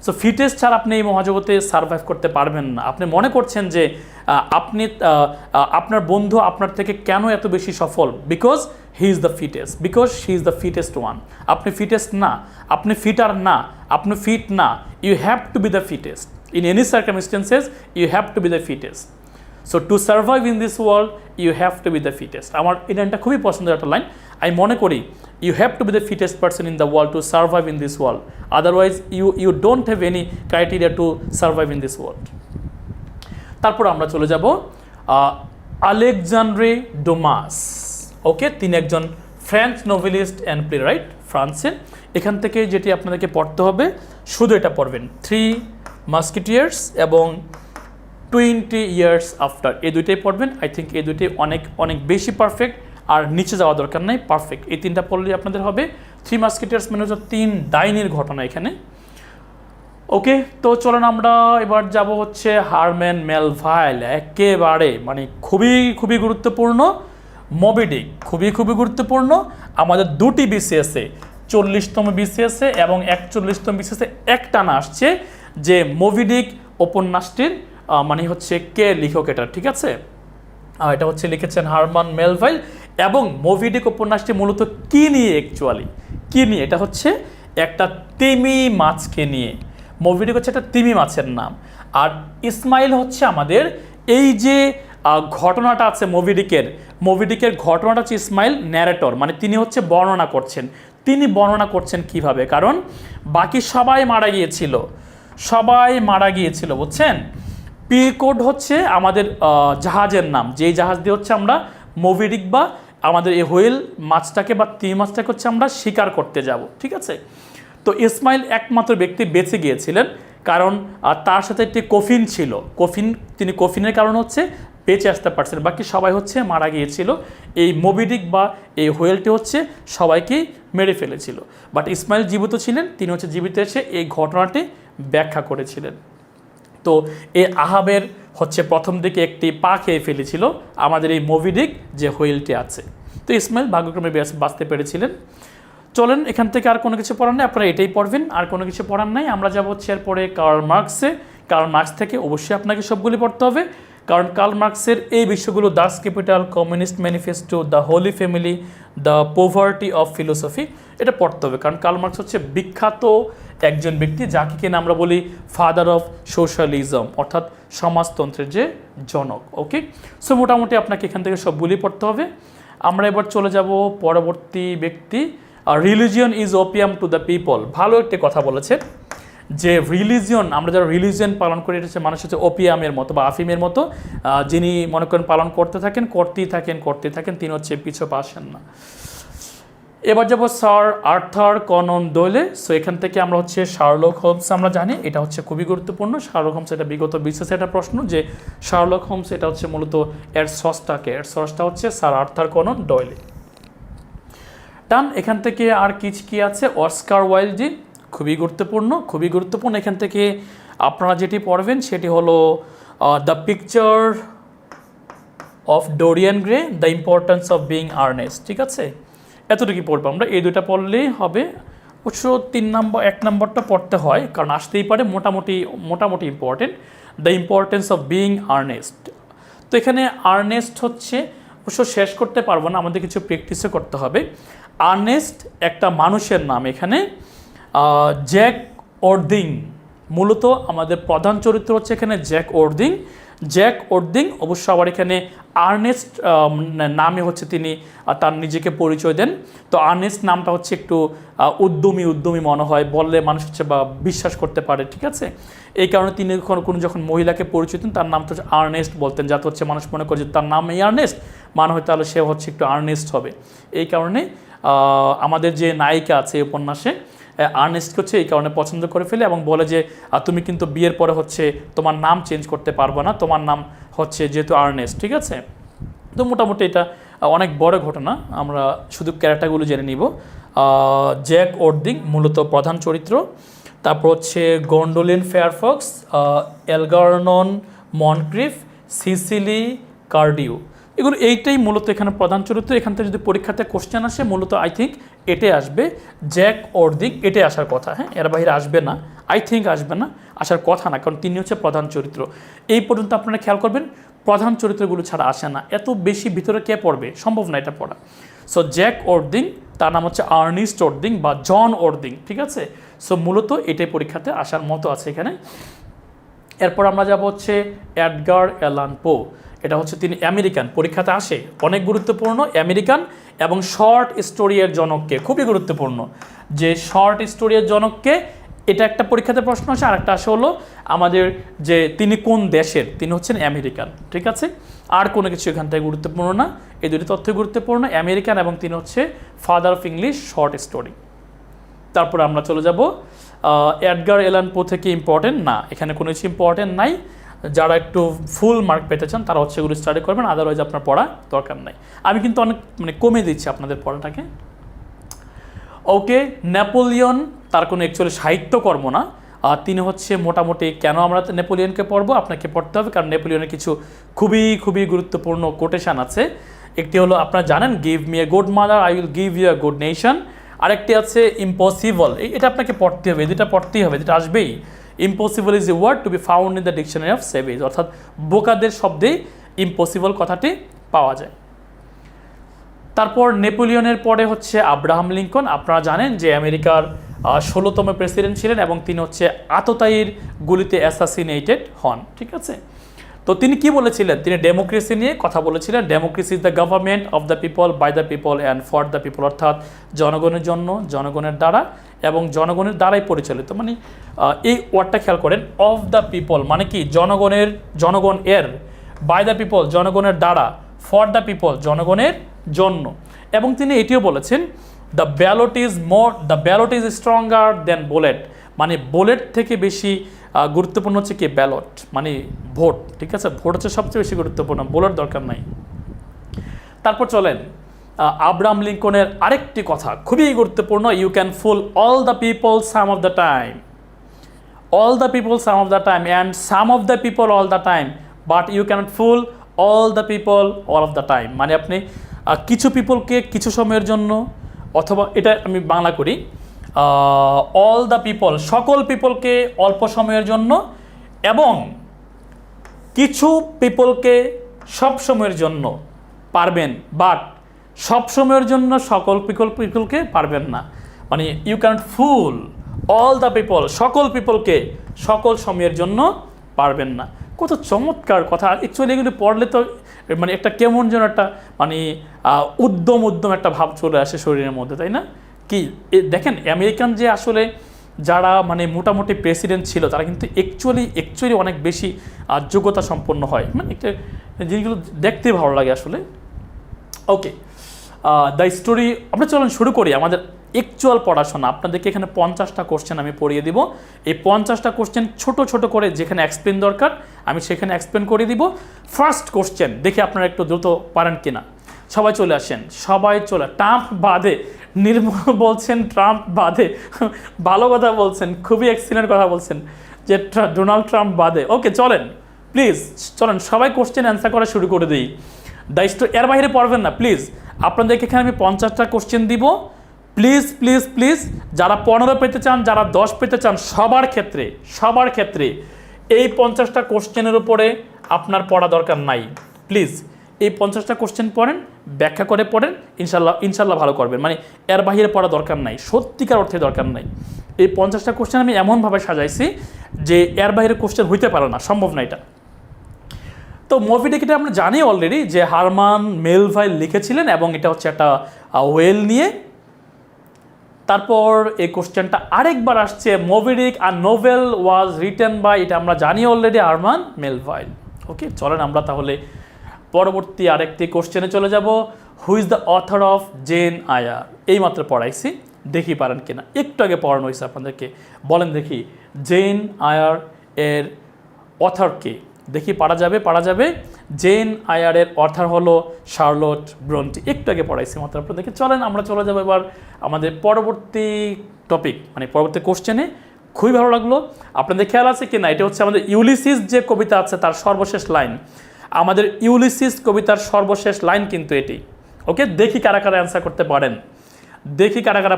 সো ফিটেস্ট ছাড়া আপনি এই মহাজগতে সারভাইভ করতে পারবেন না। আপনি মনে করছেন যে আপনার বন্ধু আপনার থেকে কেন এত বেশি সফল? Because he is the fittest one. আপনি ফিটেস্ট না, আপনি ফিটার না, আপনি ফিট না। You have to be the fittest in any circumstances, you have to be the fittest. So to survive in this world you have to be the fittest. আমার এই লাইনটা খুবই পছন্দের একটা লাইন। আমি মনে করি you have to be the fittest person in the world to survive in this world, otherwise you don't have any criteria to survive in this world. তারপর আমরা চলে যাব আলেকজান্দ্রে ডুমাস। ওকে, তিনি একজন ফ্রেঞ্চ নোভেলিস্ট অ্যান্ড প্লেরাইট, ফ্রান্সের। এখান থেকে যেটি আপনাদেরকে পড়তে হবে, শুধু এটা পড়বেন, 3 মাস্কেটিয়ার্স এবং 20 years after, এই দুইটাই পড়বেন। আই থিঙ্ক এই দুইটাই অনেক বেশি পারফেক্ট, আর নিচে যাওয়া দরকার নাই, পারফেক্ট। এই 3টা পড়লেই আপনাদের হবে। 3 মাস্কেটিয়ার্স মানে হচ্ছে 3 ডাইনির ঘটনা এখানে। ওকে, তো চলেন আমরা এবার যাব হচ্ছে হারম্যান মেলভাইল। একেবারে মানে খুবই গুরুত্বপূর্ণ। মবি ডিক খুবই গুরুত্বপূর্ণ। আমাদের 2টি বিসিএসে, 40তম বিসিএসে এবং 41তম বিসিএসে একটানা আসছে যে মবি ডিক উপন্যাসটির মানে হচ্ছে কে লেখক এটা, ঠিক আছে। এটা হচ্ছে লিখেছেন হারম্যান মেলভাইল। এবং মবি ডিক উপন্যাসটি মূলত কি নিয়ে, এটা হচ্ছে একটা তিমি মাছকে নিয়ে। মবি ডিক হচ্ছে একটা তিমি মাছের নাম। আর ইসমাইল হচ্ছে আমাদের এই যে ঘটনাটা আছে মবি ডিকের ঘটনাটা হচ্ছে ইসমাইল ন্যারেটর, মানে তিনি হচ্ছে বর্ণনা করছেন। তিনি বর্ণনা করছেন কিভাবে, কারণ বাকি সবাই মারা গিয়েছিল, বুঝছেন। পি কোড হচ্ছে আমাদের জাহাজের নাম, যেই জাহাজ দিয়ে হচ্ছে আমরা মবি ডিক বা আমাদের এই হোয়েল মাছটাকে বা তিমি মাছটাকে হচ্ছে আমরা শিকার করতে যাব, ঠিক আছে। তো ইসমাইল একমাত্র ব্যক্তি বেঁচে গিয়েছিলেন, কারণ তার সাথে একটি কফিন ছিল। তিনি কফিনের কারণে হচ্ছে বেঁচে আসতে পারছেন, বাকি সবাই হচ্ছে মারা গিয়েছিল। এই মবি ডিক বা এই হোয়েলটি হচ্ছে সবাইকেই মেরে ফেলেছিল। বাট ইসমাইল জীবিত ছিলেন, তিনি হচ্ছে জীবিত এসে এই ঘটনাটি ব্যাখ্যা করেছিলেন। তো এই আহাবের হচ্ছে প্রথম দিকে একটি পা খেয়ে ফেলেছিল আমাদের এই মোভিডিক যে হুইলটি আছে। তো ইসমাইল ভাগ্যক্রমে বাঁচতে পেরেছিলেন। চলেন, এখান থেকে আর কোনো কিছু পড়ার নেই, আপনারা এটাই পড়বেন, আর কোনো কিছু পড়ার নাই। আমরা যাবো হচ্ছে এরপরে কার্ল মার্কসে। কার্ল মার্কস থেকে অবশ্যই আপনাকে সবগুলি পড়তে হবে, কারণ কার্ল মার্কসের এই বিষয়গুলো Das capital, communist manifesto, the Holi family, the poverty of philosophy, এটা পড়তে হবে। কারণ কার্ল মার্কস হচ্ছে বিখ্যাত একজন ব্যক্তি, যাকে কিনা আমরা বলি ফাদার অফ সোশ্যালিজম, অর্থাৎ সমাজতন্ত্রের যে জনক। ওকে, সো মোটামুটি আপনাকে এখান থেকে সবগুলি পড়তে হবে। আমরা এবার চলে যাব পরবর্তী ব্যক্তি। Religion is opium to the people. ভালো একটি কথা বলেছে যে রিলিজিয়ন, আমরা যারা রিলিজিয়ন পালন করি, এটা হচ্ছে মানুষ হচ্ছে ওপিয়ামের মতো বা আফিমের মতো, যিনি মনে করেন পালন করতেই থাকেন, তিনি হচ্ছে পিছু পাচ্ছেন না। এবার যাবো স্যার আর্থার কনন ডয়েলে। সো এখান থেকে আমরা হচ্ছে শার্লক হোমস আমরা জানি, এটা হচ্ছে খুবই গুরুত্বপূর্ণ। শার্লক হোমস এটা বিগত বিশেষ একটা প্রশ্ন যে শার্লক হোমস এটা হচ্ছে মূলত এর সর্সটা হচ্ছে স্যার আর্থার কনন ডয়েলে। টান, এখান থেকে আর কি আছে, অস্কার ওয়াইল্ড, খুবই গুরুত্বপূর্ণ। এখান থেকে আপনারা যেটি পড়বেন সেটি হলো the picture of Dorian Gray, the importance of being Earnest. ঠিক আছে, এতটুকু পড়বো আমরা, এই দুইটা পড়লেই হবে। অবশ্য 1 নম্বরটা পড়তে হয়, কারণ আসতেই পারে, মোটামুটি important, the importance of being Earnest. তো এখানে আর্নেস্ট হচ্ছে অবশ্য শেষ করতে পারবো না, আমাদের কিছু প্র্যাকটিসও করতে হবে। আর্নেস্ট একটা মানুষের নাম। এখানে জ্যাক ওর্দিং, মূলত আমাদের প্রধান চরিত্র হচ্ছে এখানে জ্যাক ওর্দিং। অবশ্য আবার এখানে আর্নেস্ট নামে হচ্ছে তিনি তার নিজেকে পরিচয় দেন। তো আর্নেস্ট নামটা হচ্ছে একটু উদ্যমী মনে হয়, বললে মানুষ হচ্ছে বা বিশ্বাস করতে পারে। ঠিক আছে, এই কারণে তিনি কোনো যখন মহিলাকে পরিচয় দেন তার নামটা হচ্ছে আর্নেস্ট বলতেন, যাতে হচ্ছে মানুষ মনে করে যে তার নাম এই আর্নেস্ট, মনে হয় তাহলে সে হচ্ছে একটু আর্নেস্ট হবে। এই কারণে আমাদের যে নায়িকা আছে এই উপন্যাসে, আর্নেস্টকে হচ্ছে এই কারণে পছন্দ করে ফেলে এবং বলে যে তুমি কিন্তু বিয়ের পরে হচ্ছে তোমার নাম চেঞ্জ করতে পারবে না, তোমার নাম হচ্ছে যেহেতু আর্নেস্ট। ঠিক আছে, তো মোটামুটি এটা অনেক বড় ঘটনা, আমরা শুধু ক্যারেক্টারগুলো জেনে নিব। জ্যাক ওর্দিং মূলত প্রধান চরিত্র। তারপর হচ্ছে গন্ডোলিন ফেয়ারফক্স, এলগারনন মনক্রিফ, সিসিলি কার্ডিও, এগুলো এইটাই মূলত এখানে প্রধান চরিত্র। এখান থেকে যদি পরীক্ষাতে কোশ্চেন আসে মূলত আই থিঙ্ক এটাই আসবে, জ্যাক ওর্দিং, এটাই আসার কথা। হ্যাঁ, এর বাইরে আসবে না, আসবে না, আসার কথা না, কারণ তিনি হচ্ছে প্রধান চরিত্র। এই পর্যন্ত আপনারা খেয়াল করবেন, প্রধান চরিত্রগুলো ছাড়া আসে না, এত বেশি ভিতরে কে পড়বে, সম্ভব না এটা পড়া। সো জ্যাক ওর্দিং, তার নাম হচ্ছে আর্নেস্ট ওর্দিং বা জন ওর্দিং। ঠিক আছে, সো মূলত এটাই পরীক্ষাতে আসার মতো আছে এখানে। এরপর আমরা যাব হচ্ছে এডগার অ্যালান পো। এটা হচ্ছে তিনি আমেরিকান, পরীক্ষাতে আসে, অনেক গুরুত্বপূর্ণ, আমেরিকান এবং শর্ট স্টোরির জনককে, খুবই গুরুত্বপূর্ণ যে শর্ট স্টোরির জনককে, এটা একটা পরীক্ষাতে প্রশ্ন আসে। আর একটা আসে হলো আমাদের যে তিনি কোন দেশের, তিনি হচ্ছেন আমেরিকান। ঠিক আছে, আর কোনো কিছু এখান থেকে গুরুত্বপূর্ণ না, এই দুটি তথ্য গুরুত্বপূর্ণ, আমেরিকান এবং তিনি হচ্ছে father of English short story. তারপরে আমরা চলে যাব এডগার অ্যালান পো থেকে ইম্পর্টেন্ট না, এখানে কোনো কিছু ইম্পর্টেন্ট নাই। যারা একটু ফুল মার্ক পেতে চান তারা হচ্ছে এগুলো স্টাডি করবেন, আদারওয়াইজ আপনার পড়া দরকার নাই। আমি কিন্তু অনেক কমে দিচ্ছি আপনাদের পড়াটাকে। ওকে, নেপোলিয়ন, তার কোনো অ্যাকচুয়ালি সাহিত্যকর্ম না, তিনি হচ্ছে মোটামুটি, কেন আমরা নেপোলিয়নকে পড়বো, আপনাকে পড়তে হবে, কারণ নেপোলিয়নের কিছু খুবই গুরুত্বপূর্ণ কোটেশন আছে। একটি হলো আপনারা জানেন, give me a good mother I will give you a good nation. আরেকটি আছে ইম্পসিবল, এটা আপনাকে পড়তে হবে, এটা পড়তেই হবে, এটা আসবেই। Impossible is a word to be found in the dictionary of savage, অর্থাৎ বোকাদের শব্দেই ইম্পসিবল কথাটি পাওয়া যায়। তারপর নেপোলিয়নের পরে হচ্ছে আব্রাহাম লিঙ্কন। আপনারা জানেন যে আমেরিকার 16তম প্রেসিডেন্ট ছিলেন এবং তিনি হচ্ছে আততায়ীর গুলিতে অ্যাসাসিনেটেড হন। ঠিক আছে, তো তিনি কি বলেছিলেন, তিনি ডেমোক্রেসি নিয়ে কথা বলেছিলেন। Democracy is the government of the people, by the people and for the people, অর্থাৎ জনগণের জন্য, জনগণের দ্বারা এবং জনগণের দ্বারাই পরিচালিত। মানে এই ওয়ার্ডটা খেয়াল করেন, অফ দ্য পিপল মানে কি, জনগণ এর, বাই দ্য পিপল জনগণের দ্বারা, ফর দ্য পিপল জনগণের জন্য। এবং তিনি এটিও বলেছেন, the ballot is stronger than bullet, মানে বুলেট থেকে বেশি গুরুত্বপূর্ণ হচ্ছে কি, ব্যালট মানে ভোট। ঠিক আছে, ভোট হচ্ছে সবচেয়ে বেশি গুরুত্বপূর্ণ, বুলেট দরকার নাই। তারপর চলেন আব্রাহাম লিঙ্কনের আরেকটি কথা খুবই গুরুত্বপূর্ণ, you can fool all the people some of the time, all the people some of the time and some of the people all the time, but you cannot fool all the people all of the time। মানে আপনি কিছু পিপলকে কিছু সময়ের জন্য, অথবা এটা আমি বাংলা করি, অল দ্য পিপল সকল পিপলকে অল্প সময়ের জন্য, এবং কিছু পিপলকে সব সময়ের জন্য পারবেন, বাট সব সময়ের জন্য সকল পিপলকে পারবেন না। মানে you can't fool all the people সকল পিপলকে সকল সময়ের জন্য পারবেন না। কত চমৎকার কথা! অ্যাকচুয়ালি এগুলি পড়লে তো মানে একটা কেমন যেন একটা মানে উদ্যম একটা ভাব চলে আসে শরীরের মধ্যে, তাই না? কি দেখেন, আমেরিকান যে আসলে যারা মানে মোটামুটি প্রেসিডেন্ট ছিল তারা কিন্তু অ্যাকচুয়ালি অনেক বেশি যোগ্যতা সম্পন্ন হয়, মানে একটা জিনিসগুলো দেখতে ভালো লাগে আসলে। ওকে, দ্য স্টোরি, আমরা চলুন শুরু করি আমাদের অ্যাকচুয়াল পড়াশোনা। আপনাদেরকে এখানে 50টা কোশ্চেন আমি পড়িয়ে দিব। এই 50টা কোশ্চেন ছোট করে যেখানে এক্সপ্লেন দরকার আমি সেখানে এক্সপ্লেন করে দিব। ফার্স্ট কোশ্চেন দেখে আপনারা একটু দ্রুত পারেন কিনা। সবাই চলে আসেন, সবাই চলে। ট্রাম্প বাদে, নির্মল বলছেন ট্রাম্প বাদে, ভালো কথা বলছেন, খুবই এক্সিলেন্ট কথা বলছেন যে ডোনাল্ড ট্রাম্প বাদে। ওকে চলেন, প্লিজ চলেন সবাই কোশ্চেন অ্যান্সার করা শুরু করে দিই। দ্য স্টোরি, এর বাইরে পড়বেন না প্লিজ। আপনাদেরকে এখানে আমি 50টা কোশ্চেন দিব। প্লিজ প্লিজ প্লিজ, যারা 15 পেতে চান, যারা 10 পেতে চান, সবার ক্ষেত্রে এই 50টা কোশ্চেনের উপরে আপনার পড়া দরকার নাই। প্লিজ এই 50টা কোশ্চেন পড়েন, ব্যাখ্যা করে পড়েন, ইনশাল্লাহ ভালো করবেন। মানে এর বাহিরে পড়া দরকার নাই, সত্যিকার অর্থে দরকার নাই। এই 50টা কোশ্চেন আমি এমনভাবে সাজাইছি যে এর বাইরে কোশ্চেন হইতে পারে না, সম্ভব না এটা। তো মোভি টিকিটে আমরা জানি অলরেডি যে হারমান মেলভাইল লিখেছিলেন, এবং এটা হচ্ছে একটা ওয়েল নিয়ে। তারপর এই কোশ্চেনটা আরেকবার আসছে, মোভি ডিক আর নোভেল ওয়াজ রিটেন বাই, এটা আমরা জানি অলরেডি হারমান মেলভাইল। ওকে চলেন আমরা তাহলে পরবর্তী আরেকটি কোশ্চেনে চলে যাব। হু is the author of gen আয়ার? এইমাত্র পড়াইছি, দেখি পারেন কিনা। একটু আগে পড়ানো হয়েছে আপনাদেরকে, বলেন দেখি জেন আয়ার এর অথর কে? দেখি পারা যাবে। জেন আয়ারের অথর হলো শার্লট ব্রন্টি। একটু আগে পড়াইছি মাত্র আপনাদেরকে। চলেন আমরা চলে যাবো এবার আমাদের পরবর্তী টপিক, মানে পরবর্তী কোশ্চেনে। খুবই ভালো লাগলো। আপনাদের খেয়াল আছে কি না, এটা হচ্ছে আমাদের ইউলিসিস যে কবিতা আছে তার সর্বশেষ লাইন। আমাদের ইউলিসিস কবিতার সর্বশেষ লাইন কিন্তু এটি। ওকে, দেখি কারা অ্যান্সার করতে পারেন,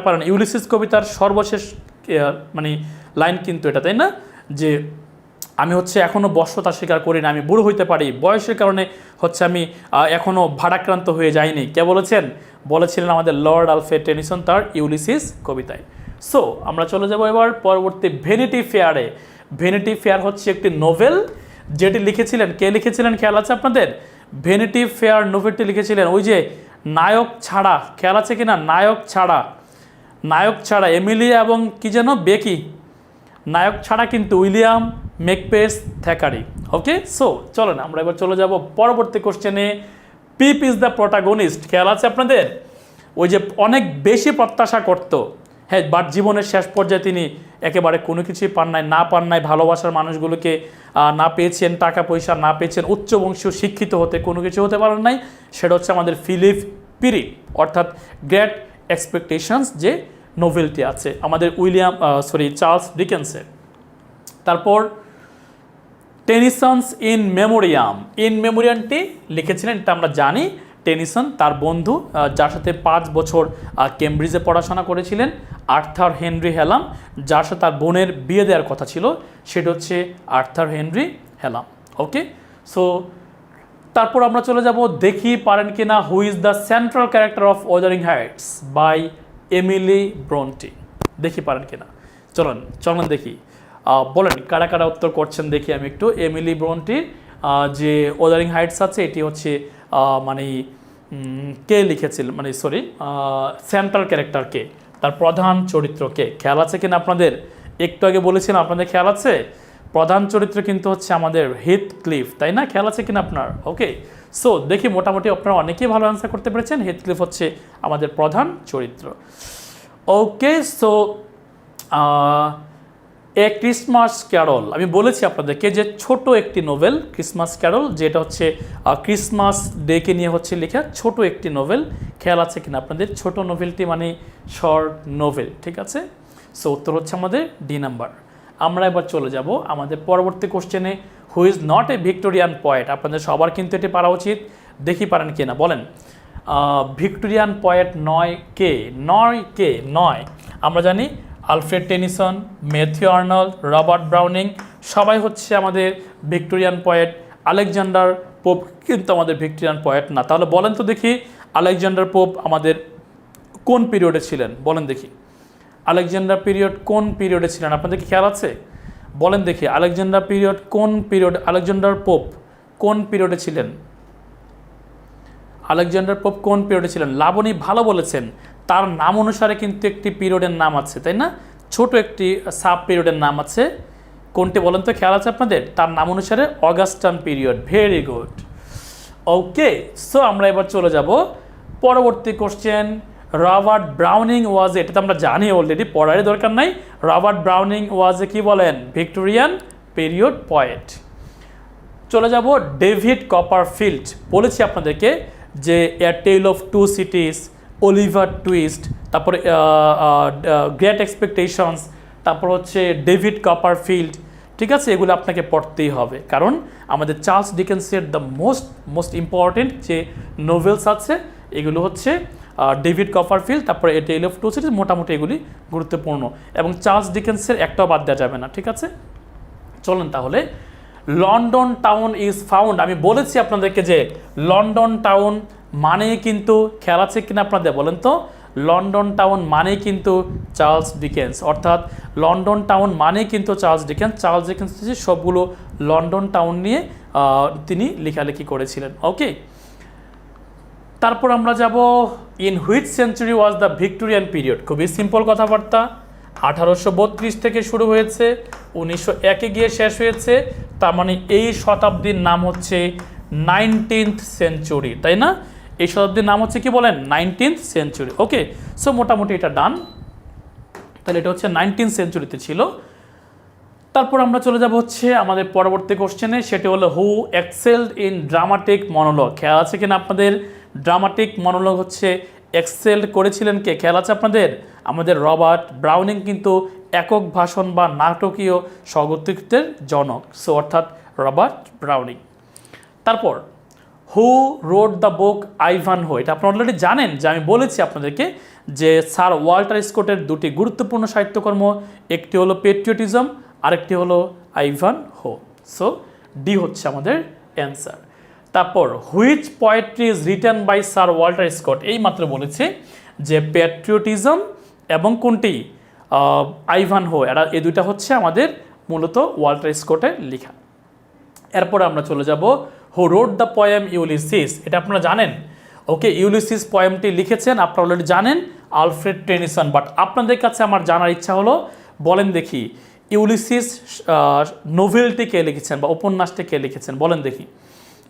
পারেন। ইউলিসিস কবিতার সর্বশেষ মানে লাইন কিন্তু এটা, তাই না? যে আমি হচ্ছে এখনও বশ্যতা স্বীকার করি না, আমি বুড়ো হইতে পারি, বয়সের কারণে হচ্ছে আমি এখনও ভারাক্রান্ত হয়ে যাইনি। কে বলেছিলেন আমাদের লর্ড আলফ্রেড টেনিসন তার ইউলিসিস কবিতায়। সো আমরা চলে যাব এবার পরবর্তী ভ্যানিটি ফেয়ারে। ভ্যানিটি ফেয়ার হচ্ছে একটি নোভেল যেটি লিখেছিলেন, কে লিখেছিলেন খেয়াল আছে আপনাদের? ভ্যানিটি ফেয়ার নোভেলটি লিখেছিলেন ওই যে নায়ক ছাড়া, খেয়াল আছে কিনা? নায়ক ছাড়া এমিলি এবং কি যেন বেকি, নায়ক ছাড়া কিন্তু উইলিয়াম মেকপেস থ্যাকারি। ওকে, সো চলেন আমরা এবার চলে যাব পরবর্তী কোশ্চেনে। পিপ ইজ দ্য প্রোটাগনিস্ট, খেয়াল আছে আপনাদের? ওই যে অনেক বেশি প্রত্যাশা করত, হ্যাঁ, বাট জীবনের শেষ পর্যায়ে তিনি একেবারে কোনো কিছুই পান নাই, ভালোবাসার মানুষগুলোকে না পেয়েছেন, টাকা পয়সা না পেয়েছেন, উচ্চবংশীয় শিক্ষিত হতে কোনো কিছু হতে পারেন নাই। সেটা হচ্ছে আমাদের ফিলিপ পিরি, অর্থাৎ গ্রেট এক্সপেকটেশনস যে নোভেলটি আছে আমাদের চার্লস ডিকেন্সের। তারপর টেনিসনস ইন মেমোরিয়ামটি লিখেছিলেন, এটা আমরা জানি। টেনিসন তার বন্ধু, যার সাথে 5 বছর কেমব্রিজে পড়াশোনা করেছিলেন, আর্থার হেনরি হ্যালাম, যার সাথে তার বোনের বিয়ে দেওয়ার কথা ছিল, সেটা হচ্ছে Arthur Henry Hallam. Okay, so তারপর আমরা চলে যাব, দেখি পারেন কিনা, who is the central character of Wuthering Heights by Emily Bronte? দেখি পারেন কিনা, চলুন দেখি, বলেন কারা উত্তর করছেন দেখি আমি একটু। এমিলি ব্রন্টির যে ওয়াদারিং হাইটস আছে এটি হচ্ছে মানে কে লিখেছিল, মানে সেন্ট্রাল ক্যারেক্টার কে, তার প্রধান চরিত্র কে? খেয়াল আছে কিনা আপনাদের? একটু আগে বলেছিলাম, আপনাদের খেয়াল আছে? প্রধান চরিত্র কিন্তু হচ্ছে আমাদের হিথক্লিফ, তাই না? খেয়াল আছে কিনা আপনার? ওকে, সো দেখি মোটামুটি আপনারা অনেকেই ভালো অ্যান্সার করতে পেরেছেন। হিথক্লিফ হচ্ছে আমাদের প্রধান চরিত্র। ওকে, সো এ ক্রিসমাস ক্যারল, আমি বলেছি আপনাদেরকে যে ছোট একটি নোভেল ক্রিসমাস ক্যারল, যেটা হচ্ছে ক্রিসমাস ডেকে নিয়ে হচ্ছে লেখা ছোট একটি নোভেল। খেয়াল আছে কিনা আপনাদের? ছোট নোভেলটি মানে শর্ট নোভেল, ঠিক আছে। সো উত্তর হচ্ছে আমাদের ডি নাম্বার। আমরা এবার চলে যাব আমাদের পরবর্তী কোশ্চেনে, who is not a Victorian poet. আপনাদের সবার কিন্তু এটি পারা উচিত, দেখি পারেন কিনা বলেন। ভিক্টোরিয়ান পয়েট নয়, আমরা জানি Alfred Tennyson, Matthew Arnold, Robert Browning, সবাই হচ্ছে আমাদের ভিক্টোরিয়ান পয়েট। আলেকজান্ডার পোপ কিন্তু আমাদের ভিক্টোরিয়ান পয়েট না। তাহলে বলেন তো দেখি, আলেকজান্ডার পোপ আমাদের কোন পিরিয়ডে ছিলেন? বলেন দেখি, আলেকজান্ডার পিরিয়ড কোন পিরিয়ডে ছিলেন? আপনাদের কি খেয়াল আছে? বলেন দেখি, আলেকজান্ডার পিরিয়ড কোন পিরিয়ড, আলেকজান্ডার পোপ কোন পিরিয়ডে ছিলেন? আলেকজান্ডার পোপ কোন পিরিয়ডে ছিলেন? লাবণী ভালো বলেছেন, তার নাম অনুসারে কিন্তু একটি পিরিয়ডের নাম আছে, তাই না? ছোট একটি সাব পিরিয়ডের নাম আছে, কোনটি বলেন তো? খেয়াল আছে আপনাদের? তার নাম অনুসারে অগাস্টান পিরিয়ড। ভেরি গুড, ওকে। সো আমরা এবার চলে যাব পরবর্তী কোশ্চেন। রবার্ট ব্রাউনিং ওয়াজ, এটা তো আমরা জানি অলরেডি, পড়ারই দরকার নাই। রবার্ট ব্রাউনিং ওয়াজ কি বলেন? Victorian period poet. চলে যাব ডেভিড কপারফিল্ড, বলেছি আপনাদেরকে যে a tell of two Cities, Oliver Twist, তারপরে গ্রেট এক্সপেকটেশনস, তারপর হচ্ছে ডেভিড কপারফিল্ড, ঠিক আছে। এগুলো আপনাকে পড়তেই হবে, কারণ আমাদের চার্লস ডিকেন্সের দ্য মোস্ট ইম্পর্টেন্ট যে নোভেলস আছে এগুলো হচ্ছে ডেভিড কপারফিল্ড, তারপরে এ টেল অফ টু সিটিজ, মোটামুটি এগুলি গুরুত্বপূর্ণ, এবং চার্লস ডিকেন্সের একটাও বাদ দেওয়া যাবে না, ঠিক আছে। চলেন তাহলে, লন্ডন টাউন ইজ ফাউন্ড, আমি বলেছি আপনাদেরকে যে লন্ডন টাউন মানেই কিন্তু, খেয়াল আছে কিনা আপনাদের বলেন তো? লন্ডন টাউন মানেই কিন্তু চার্লস ডিকেন্স, অর্থাৎ লন্ডন টাউন মানেই কিন্তু চার্লস ডিকেন্স। চার্লস ডিকেন্স সবগুলো লন্ডন টাউন নিয়ে তিনি লেখালেখি করেছিলেন, ওকে। তারপর আমরা যাব in which century was the Victorian period. খুবই সিম্পল কথাবার্তা, 1832 থেকে শুরু হয়েছে, 1901-এ গিয়ে শেষ হয়েছে, তার মানে এই শতাব্দীর নাম হচ্ছে 19th সেঞ্চুরি, তাই না? এই শতাব্দীর নাম হচ্ছে কি বলেন? 19th সেঞ্চুরি, ওকে। সো মোটামুটি এটা ডান, তাহলে এটা হচ্ছে 19th সেঞ্চুরিতে ছিল। তারপর আমরা চলে যাব হচ্ছে আমাদের পরবর্তী কোশ্চেনে, সেটি হলো হু এক্সেলড ইন ড্রামাটিক মনোলগ। খেয়াল আছে কিনা আপনাদের? ড্রামাটিক মনোলগ হচ্ছে এক্সেল করেছিলেন কে? খেয়াল আছে আপনাদের? আমাদের রবার্ট ব্রাউনিং কিন্তু একক ভাষণ বা নাটকীয় স্বগতিত্বের জনক, সো অর্থাৎ রবার্ট ব্রাউনিং। তারপর হু রোড দ্য বুক আইভানহো, এটা আপনারা অলরেডি জানেন যে আমি বলেছি আপনাদেরকে যে স্যার ওয়াল্টার স্কটের দুটি গুরুত্বপূর্ণ সাহিত্যকর্ম, একটি হলো পেট্রিয়টিজম, আরেকটি হলো আইভানহো। সো ডি হচ্ছে আমাদের অ্যান্সার। তারপর which poetry is written by sir Walter Scott, এই মাত্র বলেছে যে প্যাট্রিয়টিজম এবং কোনটি আইভানহো, এই দুইটা হচ্ছে আমাদের মূলত ওয়াল্টার স্কটের লেখা। এরপর আমরা চলে যাব হু রোড দ্য পোয়েম ইউলিসিস, এটা আপনারা জানেন, ওকে। ইউলিসিস পোয়েমটি লিখেছেন আপনারা অলরেডি জানেন আলফ্রেড টেনিসন, বাট আপনাদের কাছে আমার জানার ইচ্ছা হলো, বলেন দেখি ইউলিসিস নোভেলটি কে লিখেছেন বা উপন্যাসটি কে লিখেছেন? বলেন দেখি,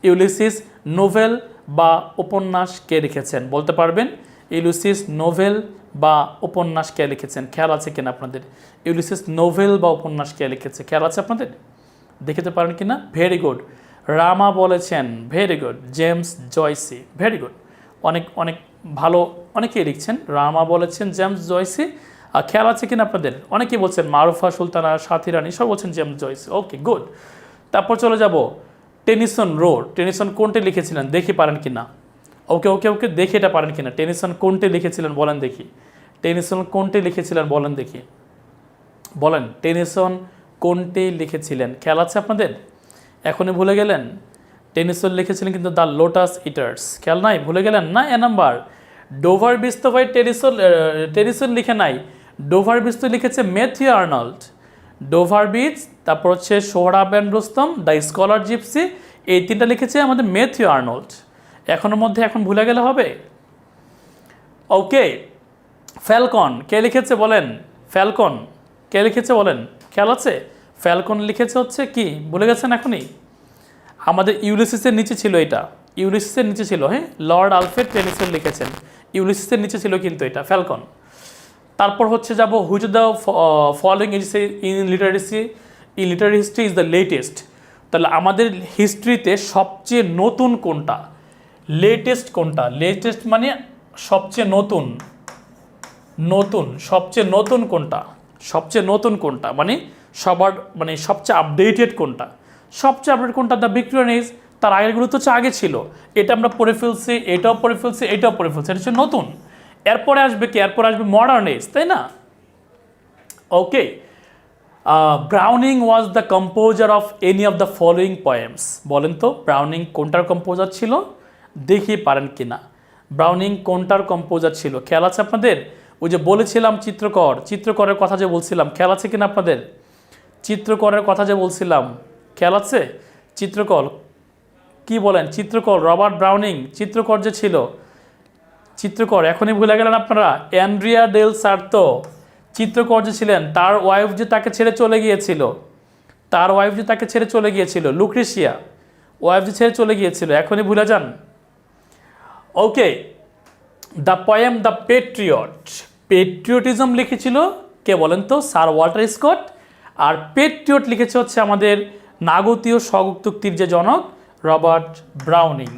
ইউলিসিস নোভেল বা উপন্যাস কে লিখেছেন? বলতে পারবেন ইউলিসিস নোভেল বা উপন্যাস কে লিখেছেন? খেয়াল আছে কিনা আপনাদের? ইউলিসিস নোভেল বা উপন্যাস কে লিখেছে? খেয়াল আছে আপনাদের? দেখতে পারেন কিনা? ভেরি গুড, রামা বলেছেন, very good. James Joyce, very good, অনেক অনেক ভালো, অনেকেই লিখছেন। রামা বলেছেন, জেমস জয়সি। খেয়াল আছে কিনা আপনাদের? অনেকেই বলছেন মারুফা সুলতানা, সাথী রানী, সব বলছেন জেমস জয়সি, ওকে গুড। তারপর চলে যাব টেনিসন রোড, টেনিসন কোনটি লিখেছিলেন? দেখি পারেন কিনা? ওকে ওকে ওকে, দেখি এটা পারেন কিনা? টেনিসন কোনটি লিখেছিলেন বলেন দেখি? টেনিসন কোনটি লিখেছিলেন বলেন দেখি? বলেন টেনিসন কোনটি লিখেছিলেন? খেয়াল আছে আপনাদের? এখনই ভুলে গেলেন? টেনিসন লিখেছিলেন কিন্তু দ্য লোটাস ইটার্স, খেয়াল নাই? ভুলে গেলেন না? এ নাম্বার ডোভার বিচ তো ভাই টেনিসন লিখে নাই, ডোভার বিচ তো লিখেছে ম্যাথিউ আর্নল্ড। ডোভার বিচ, তারপর হচ্ছে Sohrab and Rustum, the scholar gypsy, এই তিনটা লিখেছে আমাদের ম্যাথিউ আর্নল্ড। এখনের মধ্যে এখন ভুলে গেলে হবে? ওকে। ফ্যালকন কে লিখেছে বলেন? ফ্যালকন কে লিখেছে বলেন? খেয়াল আছে? ফ্যালকন লিখেছে হচ্ছে কি, ভুলে গেছেন এখনই? আমাদের ইউলিসিসের নিচে ছিল এটা, ইউলিসিসের নিচে ছিল, হ্যাঁ, লর্ড আলফ্রেড টেনিসন লিখেছেন, ইউলিসিসের নিচে ছিল কিন্তু এটা ফ্যালকন। তারপর হচ্ছে যাব which the following in literary history is the latest. তাহলে আমাদের হিস্ট্রিতে সবচেয়ে নতুন কোনটা, লেটেস্ট কোনটা, লেটেস্ট মানে সবচেয়ে নতুন, নতুন সবচেয়ে নতুন কোনটা, সবচেয়ে নতুন কোনটা মানে সবার মানে সবচেয়ে আপডেটেড কোনটা, সবচেয়ে আপডেট কোনটা, দ্য ভিক্টোরিয়ান এজ। তার আগেরগুলো তো আগে ছিল, এটা আমরা পড়ে ফেলছি, এটাও পড়ে ফেলছি, এটাও পড়ে ফেলছি, এটা হচ্ছে নতুন। এরপরে আসবে কি, এরপরে আসবে মডার্ন এজ, তাই না? Okay, Browning was the composer of any of the following poems. বলেন তো ব্রাউনিং কোনটার কম্পোজার ছিল, দেখি পারেন কিনা। ব্রাউনিং কোনটার কম্পোজার ছিল, খেয়াল আছে আপনাদের? ওই যে বলেছিলাম চিত্রকর, চিত্রকরের কথা যে বলছিলাম, খেয়াল আছে কিনা আপনাদের? চিত্রকরের কথা যে বলছিলাম, খেয়াল আছে? চিত্রকর কি বলেন, চিত্রকর রবার্ট ব্রাউনিং, চিত্রকর যে ছিল, চিত্রকর এখনই ভুলে গেলেন আপনারা। অ্যান্ড্রিয়া ডেল সার্তো চিত্রকর যে ছিলেন, তার ওয়াইফ যে তাকে ছেড়ে চলে গিয়েছিল, তার ওয়াইফ যে তাকে ছেড়ে চলে গিয়েছিল, লুক্রেশিয়া, ওয়াইফ যে ছেড়ে চলে গিয়েছিল, এখনই ভুলে যান। Okay, the poem the Patriot, patriotism লিখেছিল কে বলেন তো, স্যার ওয়াল্টার স্কট। আর পেট্রিয়ট লিখেছে হচ্ছে আমাদের নাগতীয় স্বগতোক্তির যে জনক রবার্ট ব্রাউনিং।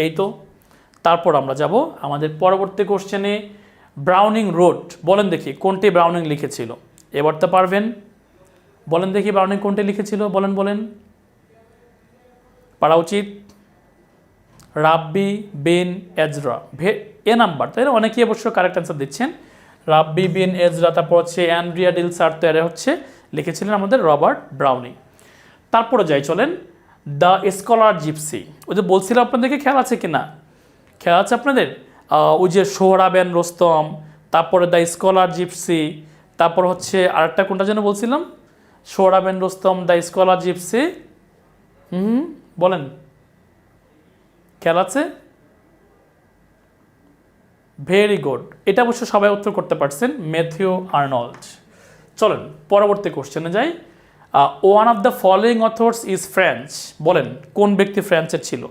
এই তো। তারপর আমরা যাব আমাদের পরবর্তী কোশ্চেনে, ব্রাউনিং রোড, বলেন দেখি কোনটি ব্রাউনিং লিখেছিল, এবার তো পারবেন। বলেন দেখি ব্রাউনিং কোনটি লিখেছিল, বলেন বলেন, পারা উচিত। রাব্বি বিন এজরা, এ নাম্বার, তাই না? অনেকেই অবশ্য কারেক্ট অ্যান্সার দিচ্ছেন। রাব্বি বিন এজরা, তারপর হচ্ছে অ্যান্ড্রিয়া ডিল সার্তো, এরা হচ্ছে লিখেছিলেন আমাদের রবার্ট ব্রাউনিং। তারপরে যাই চলেন, দ্য স্কলার জিপসি, ওই যে বলছিলাম আপনাদেরকে, খেয়াল আছে কিনা, খেয়াল আছে আপনাদের? ওই যে সোহরাবেন রোস্তম, তারপরে দ্য স্কলার জিপসি, তারপর হচ্ছে আরেকটা কোনটা যেন বলছিলাম, সোহরাবেন রোস্তম, দ্য স্কলার জিপসি, বলেন, খেয়াল আছে? ভেরি গুড, এটা অবশ্য সবাই উত্তর করতে পারছেন, ম্যাথিউ আর্নল্ড। চলেন পরবর্তী কোশ্চেনে যাই। One of the following authors is French, বলেন কোন ব্যক্তি ফ্রান্সের ছিল,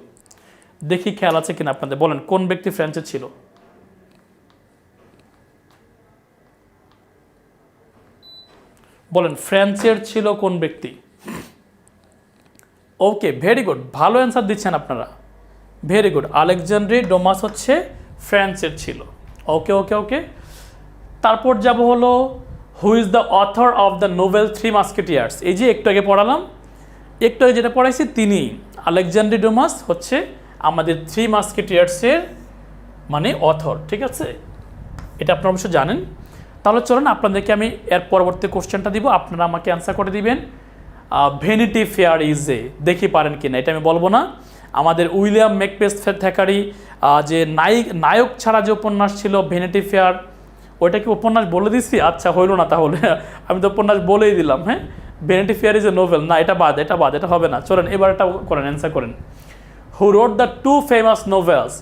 দেখি খেয়াল আছে কিনা আপনাদের, বলেন কোন ব্যক্তি ফ্রান্সের ছিল। বলেন ফ্রান্সের ছিল কোন ব্যক্তি। ওকে, ভেরি গুড, ভালো অ্যান্সার দিচ্ছেন আপনারা, ভেরি গুড। আলেকজান্ড্রি ডোমাস হচ্ছে ফ্রান্সের ছিল। ওকে ওকে ওকে। তারপর যাব হলো, হু is the author of the novel three Musketeers, এই যে একটু আগে পড়ালাম, একটু আগে যেটা পড়াইছি তিনি, আলেকজান্ড্রি ডোমাস হচ্ছে আমাদের থ্রি মাস্কেটিয়ার্সের মানে অথর, ঠিক আছে? এটা আপনারা অবশ্য জানেন। তাহলে চলুন আপনাদেরকে আমি এর পরবর্তী কোশ্চেনটা দিব, আপনারা আমাকে অ্যান্সার করে দিবেন। ভ্যানিটি ফেয়ার ইজ এ, দেখি পারেন কিনা, এটা আমি বলবো না। আমাদের উইলিয়াম মেকপেস থ্যাকারি যে নায়ক ছাড়া যে উপন্যাস ছিল ভ্যানিটি ফেয়ার, ওইটা কি উপন্যাস বলে দিচ্ছি? আচ্ছা, হইল না তাহলে, আমি তো উপন্যাস বলেই দিলাম। হ্যাঁ, vanity fair is a novel, না এটা বাদ, এটা বাদ, এটা হবে না। চলেন এবার এটা করেন, অ্যান্সার করেন। Who wrote the two famous novels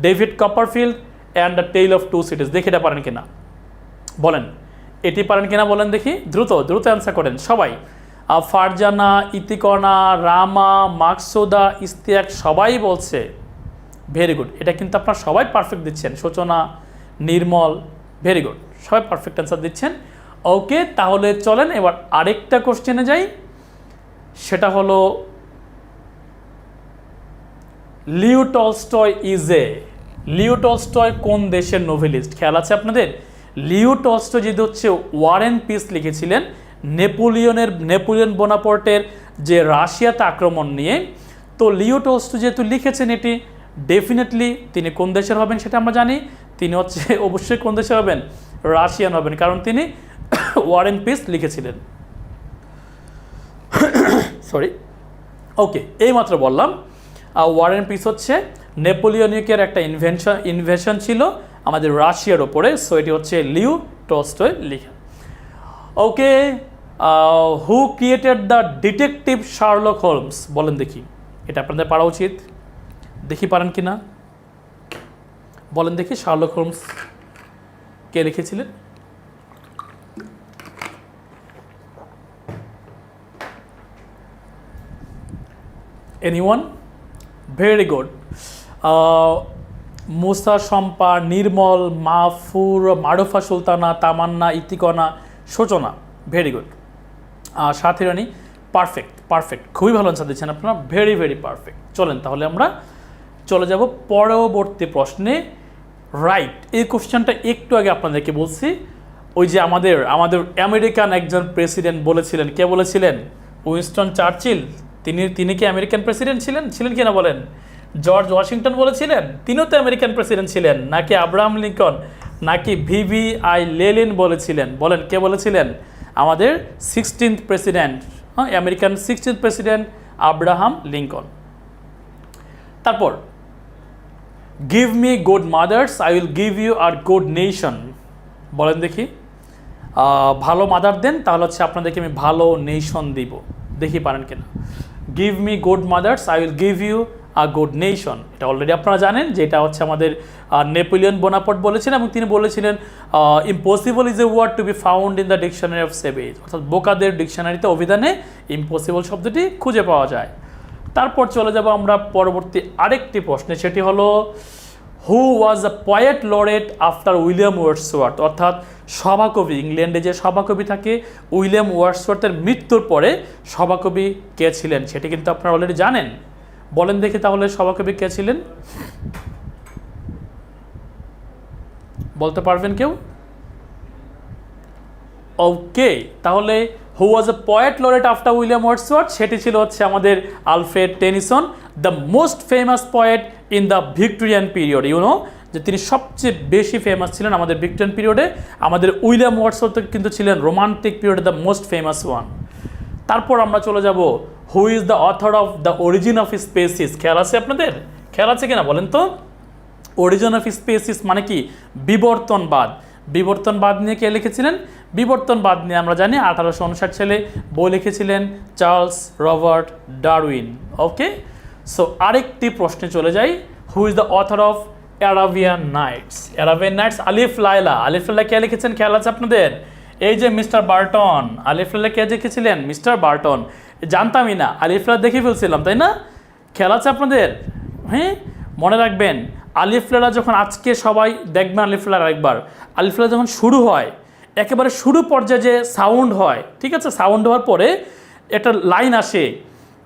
David Copperfield and the tale of two cities, দেখি এটা পারেন কিনা, বলেন এটি পারেন কিনা, বলেন দেখি, দ্রুত দ্রুত অ্যান্সার করেন সবাই। ফারজানা, ইতিকনা, রামা, মাকসুদা, ইস্তিয়াক, সবাই বলছে। ভেরি গুড, এটা কিন্তু আপনারা সবাই পারফেক্ট দিচ্ছেন। সূচনা, নির্মল, ভেরি গুড, সবাই পারফেক্ট অ্যান্সার দিচ্ছেন। ওকে, তাহলে চলেন এবার আরেকটা কোশ্চেনে যাই, সেটা হলো Leo Tolstoy is a, Leo Tolstoy কোন দেশের নোভেলিস্ট, খেয়াল আছে আপনাদের? লিও টলস্টয় যদি হচ্ছে ওয়ার অ্যান্ড পিস লিখেছিলেন নেপোলিয়ন বোনাপার্টের যে রাশিয়াতে আক্রমণ নিয়ে, তো লিও টলস্টয় যেহেতু লিখেছেন এটি, ডেফিনেটলি তিনি কোন দেশের হবেন সেটা আমরা জানি, তিনি হচ্ছে অবশ্যই কোন দেশের হবেন, রাশিয়ান হবেন, কারণ তিনি ওয়ার অ্যান্ড পিস লিখেছিলেন। সরি, ওকে, এইমাত্র বললাম ওয়ার অ্যান্ড পিস হচ্ছে নেপোলিয়নিকের একটা ইনভেশন ছিল আমাদের রাশিয়ার ওপরে, সো এটি হচ্ছে লিও টলস্টয় লিখা। Okay, who created the detective Sherlock Holmes, বলেন দেখি, এটা আপনাদের পারা উচিত, দেখি পারেন কিনা, বলেন দেখি শার্লক হোমস কে লিখেছিলেন। Anyone? Very good. Musa Shampa, Nirmal, Mahfur, Marufa Sultana, Tamanna, Itikona, Suchana. Very good. Sathi Rani, perfect perfect, খুবই ভালো আনসার দিচ্ছেন আপনারা, ভেরি ভেরি পারফেক্ট। চলেন তাহলে আমরা চলে যাব পরবর্তী প্রশ্নে। রাইট, এই কোশ্চেনটা একটু আগে আপনাদেরকে বলছি, ওই যে আমাদের আমেরিকান একজন প্রেসিডেন্ট বলেছিলেন, কে বলেছিলেন? Winston Churchill. তিনি কি আমেরিকান প্রেসিডেন্ট ছিলেন কিনা বলেন? জর্জ ওয়াশিংটন বলেছিলেন, তিনিও তো আমেরিকান প্রেসিডেন্ট ছিলেন, নাকি আব্রাহাম লিঙ্কন, নাকি ভিভিআই লেনিন বলেছিলেন? বলেন কে বলেছিলেন? আমাদের 16th president, American 16th president Abraham Lincoln. তারপর give me good mothers, I will give you a good nation. বলেন দেখি, ভালো মাদার দেন, তাহলে হচ্ছে আপনাদেরকে আমি ভালো নেশন দিব। দেখি পারেন কিনা। Give me good mothers, I will give you a good nation. এটা অলরেডি আপনারা জানেন যে এটা হচ্ছে আমাদের নেপোলিয়ন বোনাপার্ট বলেছিলেন, এবং তিনি বলেছিলেন impossible is a word to be found in the dictionary of savage, অর্থাৎ বোকাদের ডিকশনারিতে, অভিধানে ইম্পসিবল শব্দটি খুঁজে পাওয়া যায়। তারপর চলে যাব আমরা পরবর্তী আরেকটি প্রশ্নে, সেটি হলো who was a poet laureate after William Wordsworth, অর্থাৎ সভাকবি, ইংল্যান্ডে যে সভাকবি থাকে, উইলিয়াম ওয়ার্ডসওয়ার্থের মৃত্যুর পরে সভাকবি কে ছিলেন সেটি কিন্তু আপনারা অলরেডি জানেন। বলেন দেখি তাহলে সভাকবি কে ছিলেন, বলতে পারবেন কেউ? ওকে, তাহলে who was a poet laureate after William Wordsworth, সেটি ছিল হচ্ছে আমাদের Alfred Tennyson, the most famous poet in the Victorian period. You know, যে তিনি সবচেয়ে বেশি ফেমাস ছিলেন আমাদের ভিক্টোরিয়ান পিরিয়ডে। আমাদের উইলিয়াম ওয়ার্ডসওয়ার্থ কিন্তু ছিলেন রোমান্টিক পিরিয়ডে দ্য মোস্ট ফেমাস ওয়ান। তারপর আমরা চলে যাব হু is the author of the origin of species. খেয়াল আছে আপনাদের? খেয়াল আছে কিনা বলেন তো? অরিজিন অফ স্পেসিস মানে কি? বিবর্তনবাদ। বিবর্তনবাদ নিয়ে কে লিখেছিলেন? বিবর্তনবাদ নিয়ে আমরা জানি 1859 সালে বই লিখেছিলেন Charles Robert Darwin. Okay, so আরেকটি প্রশ্নে চলে যাই, who is the author of Arabian Nights. Arabian Nights, Alif Laila. আলিফ লায়লা কে লিখেছেন খেয়াল আছে আপনাদের? এই যে মিস্টার বার্টন। আলিফ লায়লা কে লিখেছিলেন? Mister Burton. জানতামই না, আলিফ লায়লা দেখে ফেলছিলাম, তাই না? খেয়াল আছে আপনাদের? হ্যাঁ, মনে রাখবেন আলিফ লায়লা যখন, আজকে সবাই দেখবেন আলিফ লায়লা একবার, আলিফ লায়লা যখন শুরু হয়, একেবারে শুরু পর্যায়ে যে সাউন্ড হয়, ঠিক আছে, সাউন্ড হওয়ার পরে একটা লাইন আসে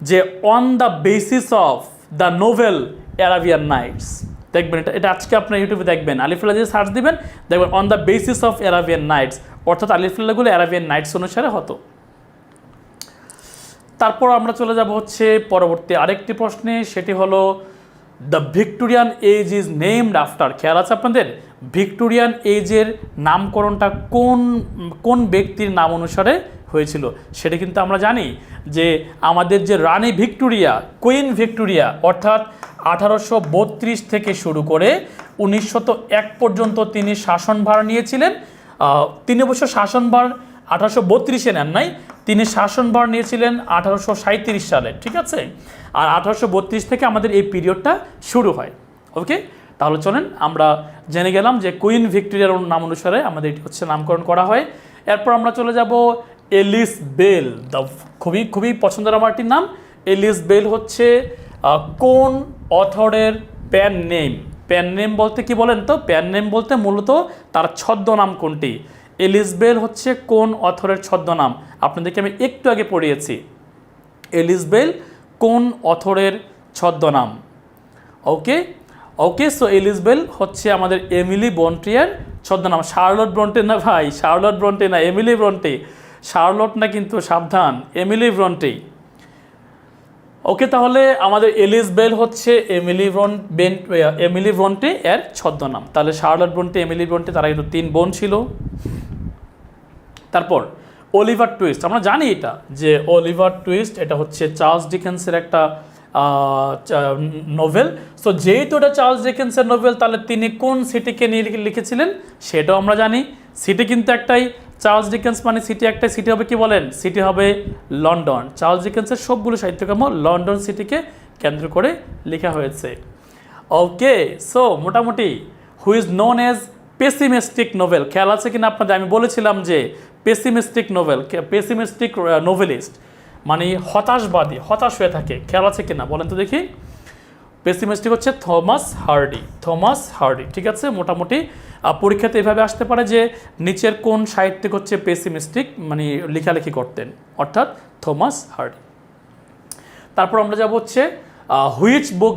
যে on the basis of the novel Arabian Nights. দেখবেন এটা আজকে আপনার ইউটিউবে দেখবেন, আলিফ লায়লা যদি সার্চ দিবেন দেখবেন on the basis of Arabian Nights, অর্থাৎ আলিফ লায়লাগুলো অ্যারাবিয়ান নাইটস অনুসারে হতো। তারপর আমরা চলে যাব হচ্ছে পরবর্তী আরেকটি প্রশ্নে, সেটি হলো the Victorian age is named after. খেয়াল আছে আপনাদের? ভিক্টোরিয়ান এজের নামকরণটা কোন ব্যক্তির নাম অনুসারে হয়েছিল সেটা কিন্তু আমরা জানি, যে আমাদের যে রানী ভিক্টোরিয়া, কুইন ভিক্টোরিয়া, অর্থাৎ 1832 থেকে শুরু করে 1901 পর্যন্ত তিনি শাসনভার নিয়েছিলেন। তিনি অবশ্য শাসনভার 1832-এ নেন নাই, তিনি শাসনভার নিয়েছিলেন 1837 সালে, ঠিক আছে। আর 1832 থেকে আমাদের এই পিরিয়ডটা শুরু হয়। ওকে, তাহলে চলেন আমরা জেনে গেলাম যে কুইন ভিক্টোরিয়ার নাম অনুসারে আমাদের এটি হচ্ছে নামকরণ করা হয়। এরপর আমরা চলে যাব এলিস বেল। দ্য খুবই খুবই পছন্দের আমার একটি নাম। এলিস বেল হচ্ছে কোন অথরের প্যান নেম? প্যান নেম বলতে কি বলেন তো? প্যান নেম বলতে মূলত তার ছদ্মনাম কোনটি? এলিস বেল হচ্ছে কোন অথরের ছদ্মনাম? আপনাদেরকে আমি একটু আগে পড়িয়েছি। এলিস বেল কোন অথরের ছদ্মনাম? ওকে ওকে, সো এলিস বেল হচ্ছে আমাদের এমিলি ব্রন্টিয়ার ছদ্মনাম। শার্লট ব্রন্টে না ভাই, শার্লট ব্রন্টে না, এমিলি ব্রন্টে। শার্লট না কিন্তু, সাবধান, এমিলি ব্রন্টে। ওকে, তাহলে আমাদের এলিস বেল হচ্ছে এমিলি ব্রন্টে এর ছদ্মনাম। তাহলে শার্লট ব্রন্টে, এমিলি ব্রন্টে, তারা কিন্তু 3 বোন ছিল। তারপর অলিভার টুইস্ট, আমরা জানি এটা যে অলিভার টুইস্ট এটা হচ্ছে চার্লস ডিকেন্সের একটা নোভেল। সো যেহেতু এটা চার্লস ডিকেন্সের নোভেল, তাহলে তিনি কোন সিটিকে নিয়ে লিখেছিলেন সেটাও আমরা জানি। সিটি কিন্তু একটাই, চার্লস ডিকেন্স মানে সিটি একটাই, সিটি হবে কি বলেন? সিটি হবে লন্ডন। চার্লস ডিকেন্সের সবগুলো সাহিত্যকর্ম লন্ডন সিটিকে কেন্দ্র করে লেখা হয়েছে। ওকে, সো মোটামুটি who is known as pessimistic novel. খেয়াল আছে কিনা আপনাদের? আমি বলেছিলাম যে পেসিমিস্টিক নোভেল, পেসিমিস্টিক নোভেলিস্ট মানে হতাশবাদী, হতাশ হয়ে থাকে। খেয়াল আছে কিনা বলেন তো দেখি? পেসিমিস্টিক হচ্ছে থমাস হার্ডি। থমাস হার্ডি, ঠিক আছে। মোটামুটি পরীক্ষাতে এভাবে আসতে পারে যে নিচের কোন সাহিত্যিক হচ্ছে পেসিমিস্টিক মানে লেখালেখি করতেন, অর্থাৎ থমাস হার্ডি। তারপর আমরা যাব হচ্ছে which book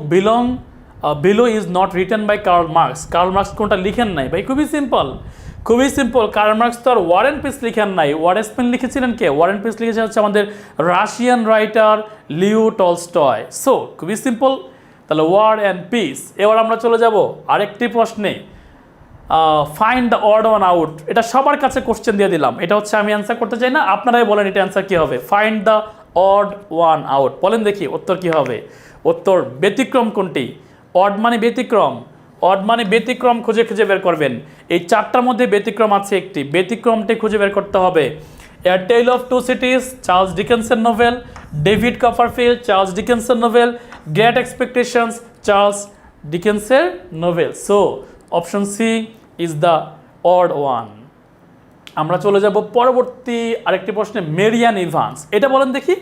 below is not written by Karl Marx. Karl Marx কোনটা লিখেন নাই ভাই? খুবই সিম্পল, খুবই সিম্পল। কার্ল মার্কস তো আর ওয়ার অ্যান্ড পিস লিখেন নাই। ওয়ার অ্যান্ড পিস লিখেছিলেন কে? ওয়ার অ্যান্ড পিস লিখেছে হচ্ছে আমাদের Russian writer Leo Tolstoy. So খুবই সিম্পল, তাহলে ওয়ার অ্যান্ড পিস। এবার আমরা চলে যাব আরেকটি প্রশ্নে, find the odd one out. এটা সবার কাছে কোশ্চেন দিয়ে দিলাম, এটা হচ্ছে আমি অ্যান্সার করতে চাই না, আপনারাই বলেন এটা অ্যান্সার কী হবে। Find the odd one out, বলেন দেখি উত্তর কী হবে। উত্তর ব্যতিক্রম কোনটি? অড মানে ব্যতিক্রম, অড মানে ব্যতিক্রম খুঁজে খুঁজে বের করবেন। এই চারটার মধ্যে ব্যতিক্রম আছে একটি, ব্যতিক্রমটি খুঁজে বের করতে হবে। A tell of two cities, Charles ডিকেন্সের নোভেল। ডেভিড কপারফিল্ড, চার্লস ডিকেন্সের নোভেল। গ্রেট এক্সপেকটেশনস, চার্লস ডিকেন্সের novel. So option C is the odd one. আমরা চলে যাব পরবর্তী আরেকটি প্রশ্নে, মেরিয়ান ইভান্স। এটা বলেন দেখি,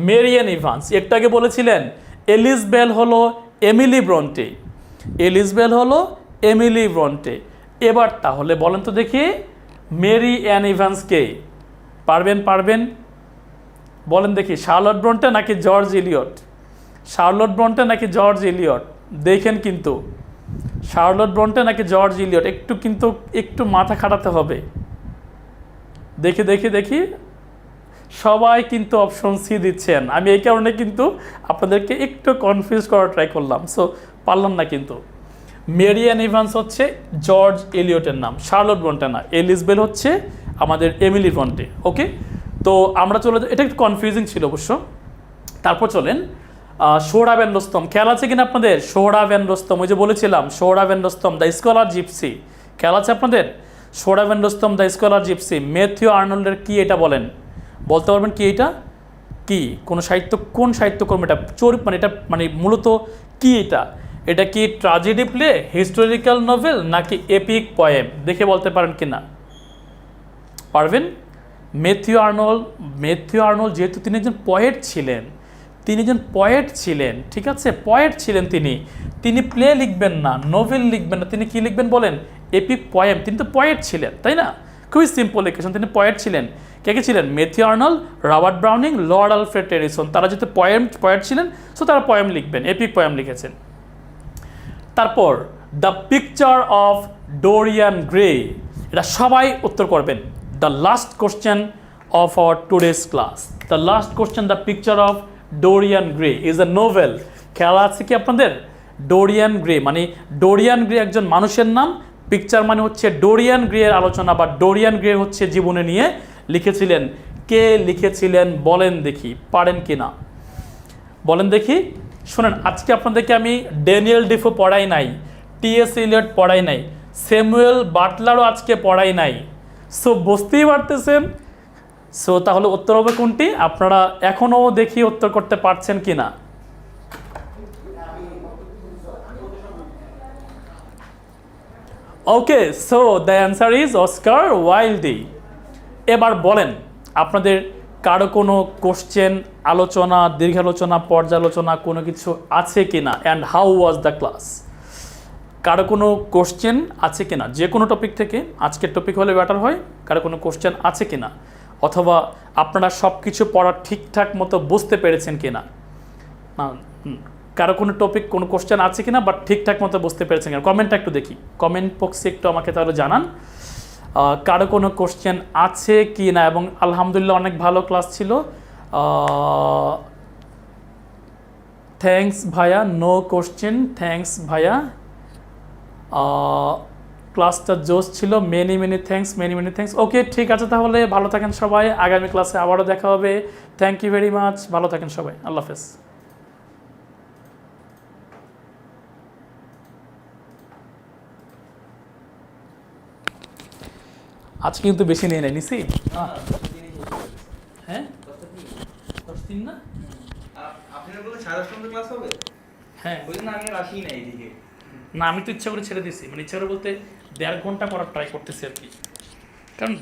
মেরিয়ান ইভান্স একটু আগে বলেছিলেন এলিস বেল হলো এমিলি ব্রন্টে, এলিস বেল হলো এমিলি ব্রন্টে। এবার তাহলে বলেন তো দেখি মেরি অ্যান ইভান্স কে? পারবেন বলেন দেখি, শার্লট ব্রন্টে নাকি জর্জ ইলিয়ট? শার্লট ব্রন্টে নাকি জর্জ ইলিয়ট? দেখেন কিন্তু শার্লট ব্রন্টে নাকি জর্জ ইলিয়ট, একটু মাথা খাটাতে হবে। দেখি সবাই কিন্তু অপশন সি দিচ্ছেন। আমি এই কারণে কিন্তু আপনাদেরকে একটু কনফিউজ করার ট্রাই করলাম, সো পারলাম না। কিন্তু মেরিয়ান ইভান্স হচ্ছে জর্জ এলিয়টের নাম, শার্লট ব্রন্টে না। এলিস বেল হচ্ছে আমাদের এমিলি ব্রন্টে। ওকে, তো আমরা চলে, এটা একটু কনফিউজিং ছিল অবশ্য। তারপর চলেন সোহরা ভ্যান রোস্তম, খেয়াল আছে কিনা আপনাদের? সোহরা ভ্যান রোস্তম, ওই যে বলেছিলাম Sohrab and Rustum the scholar gipsy, খেয়াল আছে আপনাদের? Sohrab and Rustum the scholar gipsy. Matthew আর্নল্ডের কি এটা বলেন, বলতে পারবেন কি? এটা কি কোন সাহিত্য, কোন সাহিত্যকর্ম এটা? মানে এটা মানে মূলত কি এটা? এটা কি ট্র্যাজেডি প্লে, হিস্টোরিক্যাল নোভেল নাকি এপিক পোয়েম? দেখে বলতে পারেন কি না? পারবেন? ম্যাথিউ আর্নল্ড যেহেতু তিনি একজন পয়েট ছিলেন, ঠিক আছে, পয়েট ছিলেন তিনি প্লে লিখবেন না, নোভেল লিখবেন না, তিনি কি লিখবেন বলেন? Epic poem. তিনি তো পয়েট ছিলেন, তাই না? খুবই সিম্পল ইকুয়েশন, তিনি পয়েট ছিলেন। কে ছিলেন? Matthew Arnold, Robert Browning, Lord Alfred Tennyson. তারা যেহেতু পয়েট ছিলেন, সো তারা পোয়েম লিখবেন, এপিক পোয়েম লিখেছেন। তারপর the picture of Dorian grey, এটা সবাই উত্তর করবেন। The last question of our today's class, the last question, the picture of Dorian grey is a novel. খেয়াল আছে কি আপনাদের? ডোরিয়ান গ্রে মানে ডোরিয়ান গ্রে একজন মানুষের নাম, পিকচার মানে হচ্ছে ডোরিয়ান গ্রে এর আলোচনা বা ডোরিয়ান গ্রে হচ্ছে জীবনে নিয়ে লিখেছিলেন। কে লিখেছিলেন বলেন দেখি, পারেন কি না বলেন দেখি। শোনেন, আজকে আপনাদেরকে আমি ড্যানিয়েল ডিফো পড়াই নাই, টি.এস. এলিয়ট পড়াই নাই, স্যামুয়েল বাটলারও আজকে পড়াই নাই। সো বুঝতেই পারতেছেন। সো তাহলে উত্তর হবে কোনটি? আপনারা এখনও দেখি উত্তর করতে পারছেন কি না। Okay, so the answer is Oscar Wilde. এবার বলেন আপনাদের কারো কোনো কোশ্চেন, আলোচনা, দীর্ঘালোচনা, পর্যালোচনা কোনো কিছু আছে কি না? And how was the class? কারো কোনো কোশ্চেন আছে কি না যে কোনো টপিক থেকে? আজকের টপিক হলে বেটার হয়। কারো কোনো কোশ্চেন আছে কি না, অথবা আপনারা সব কিছু পড়া ঠিকঠাক মতো বুঝতে পেরেছেন কি না? কারো কোনো টপিক, কোনো কোশ্চেন আছে কি না, বাট ঠিকঠাক মতো বুঝতে পেরেছেন কিনা? কমেন্টটা একটু দেখি, কমেন্ট বক্সে একটু আমাকে তাহলে জানান কারো কোনো কোশ্চেন আছে কি না। এবং আলহামদুলিল্লাহ অনেক ভালো ক্লাস ছিল। থ্যাংকস ভাইয়া, নো কোশ্চেন, থ্যাংকস ভাইয়া, ক্লাসটা জোস ছিল, মেনি থ্যাংকস। ওকে, ঠিক আছে, তাহলে ভালো থাকেন সবাই, আগামী ক্লাসে আবারও দেখা হবে। থ্যাংক ইউ ভেরি মাচ, ভালো থাকেন সবাই, আল্লাহ হাফেজ। আজকে কিন্তু বেশি নিয়ে নেয় নিছি। হ্যাঁ, 10 দিন না? আপনারা বলে 10:30 ক্লাস হবে? হ্যাঁ, ওই জন্য আমি আর আসি না এইদিকে। না, আমি তো ইচ্ছা করে ছেড়ে দিছি, মানে ইচ্ছা করে বলতে 1.5 ঘন্টা করার ট্রাই করতেছি আর কি, কারণ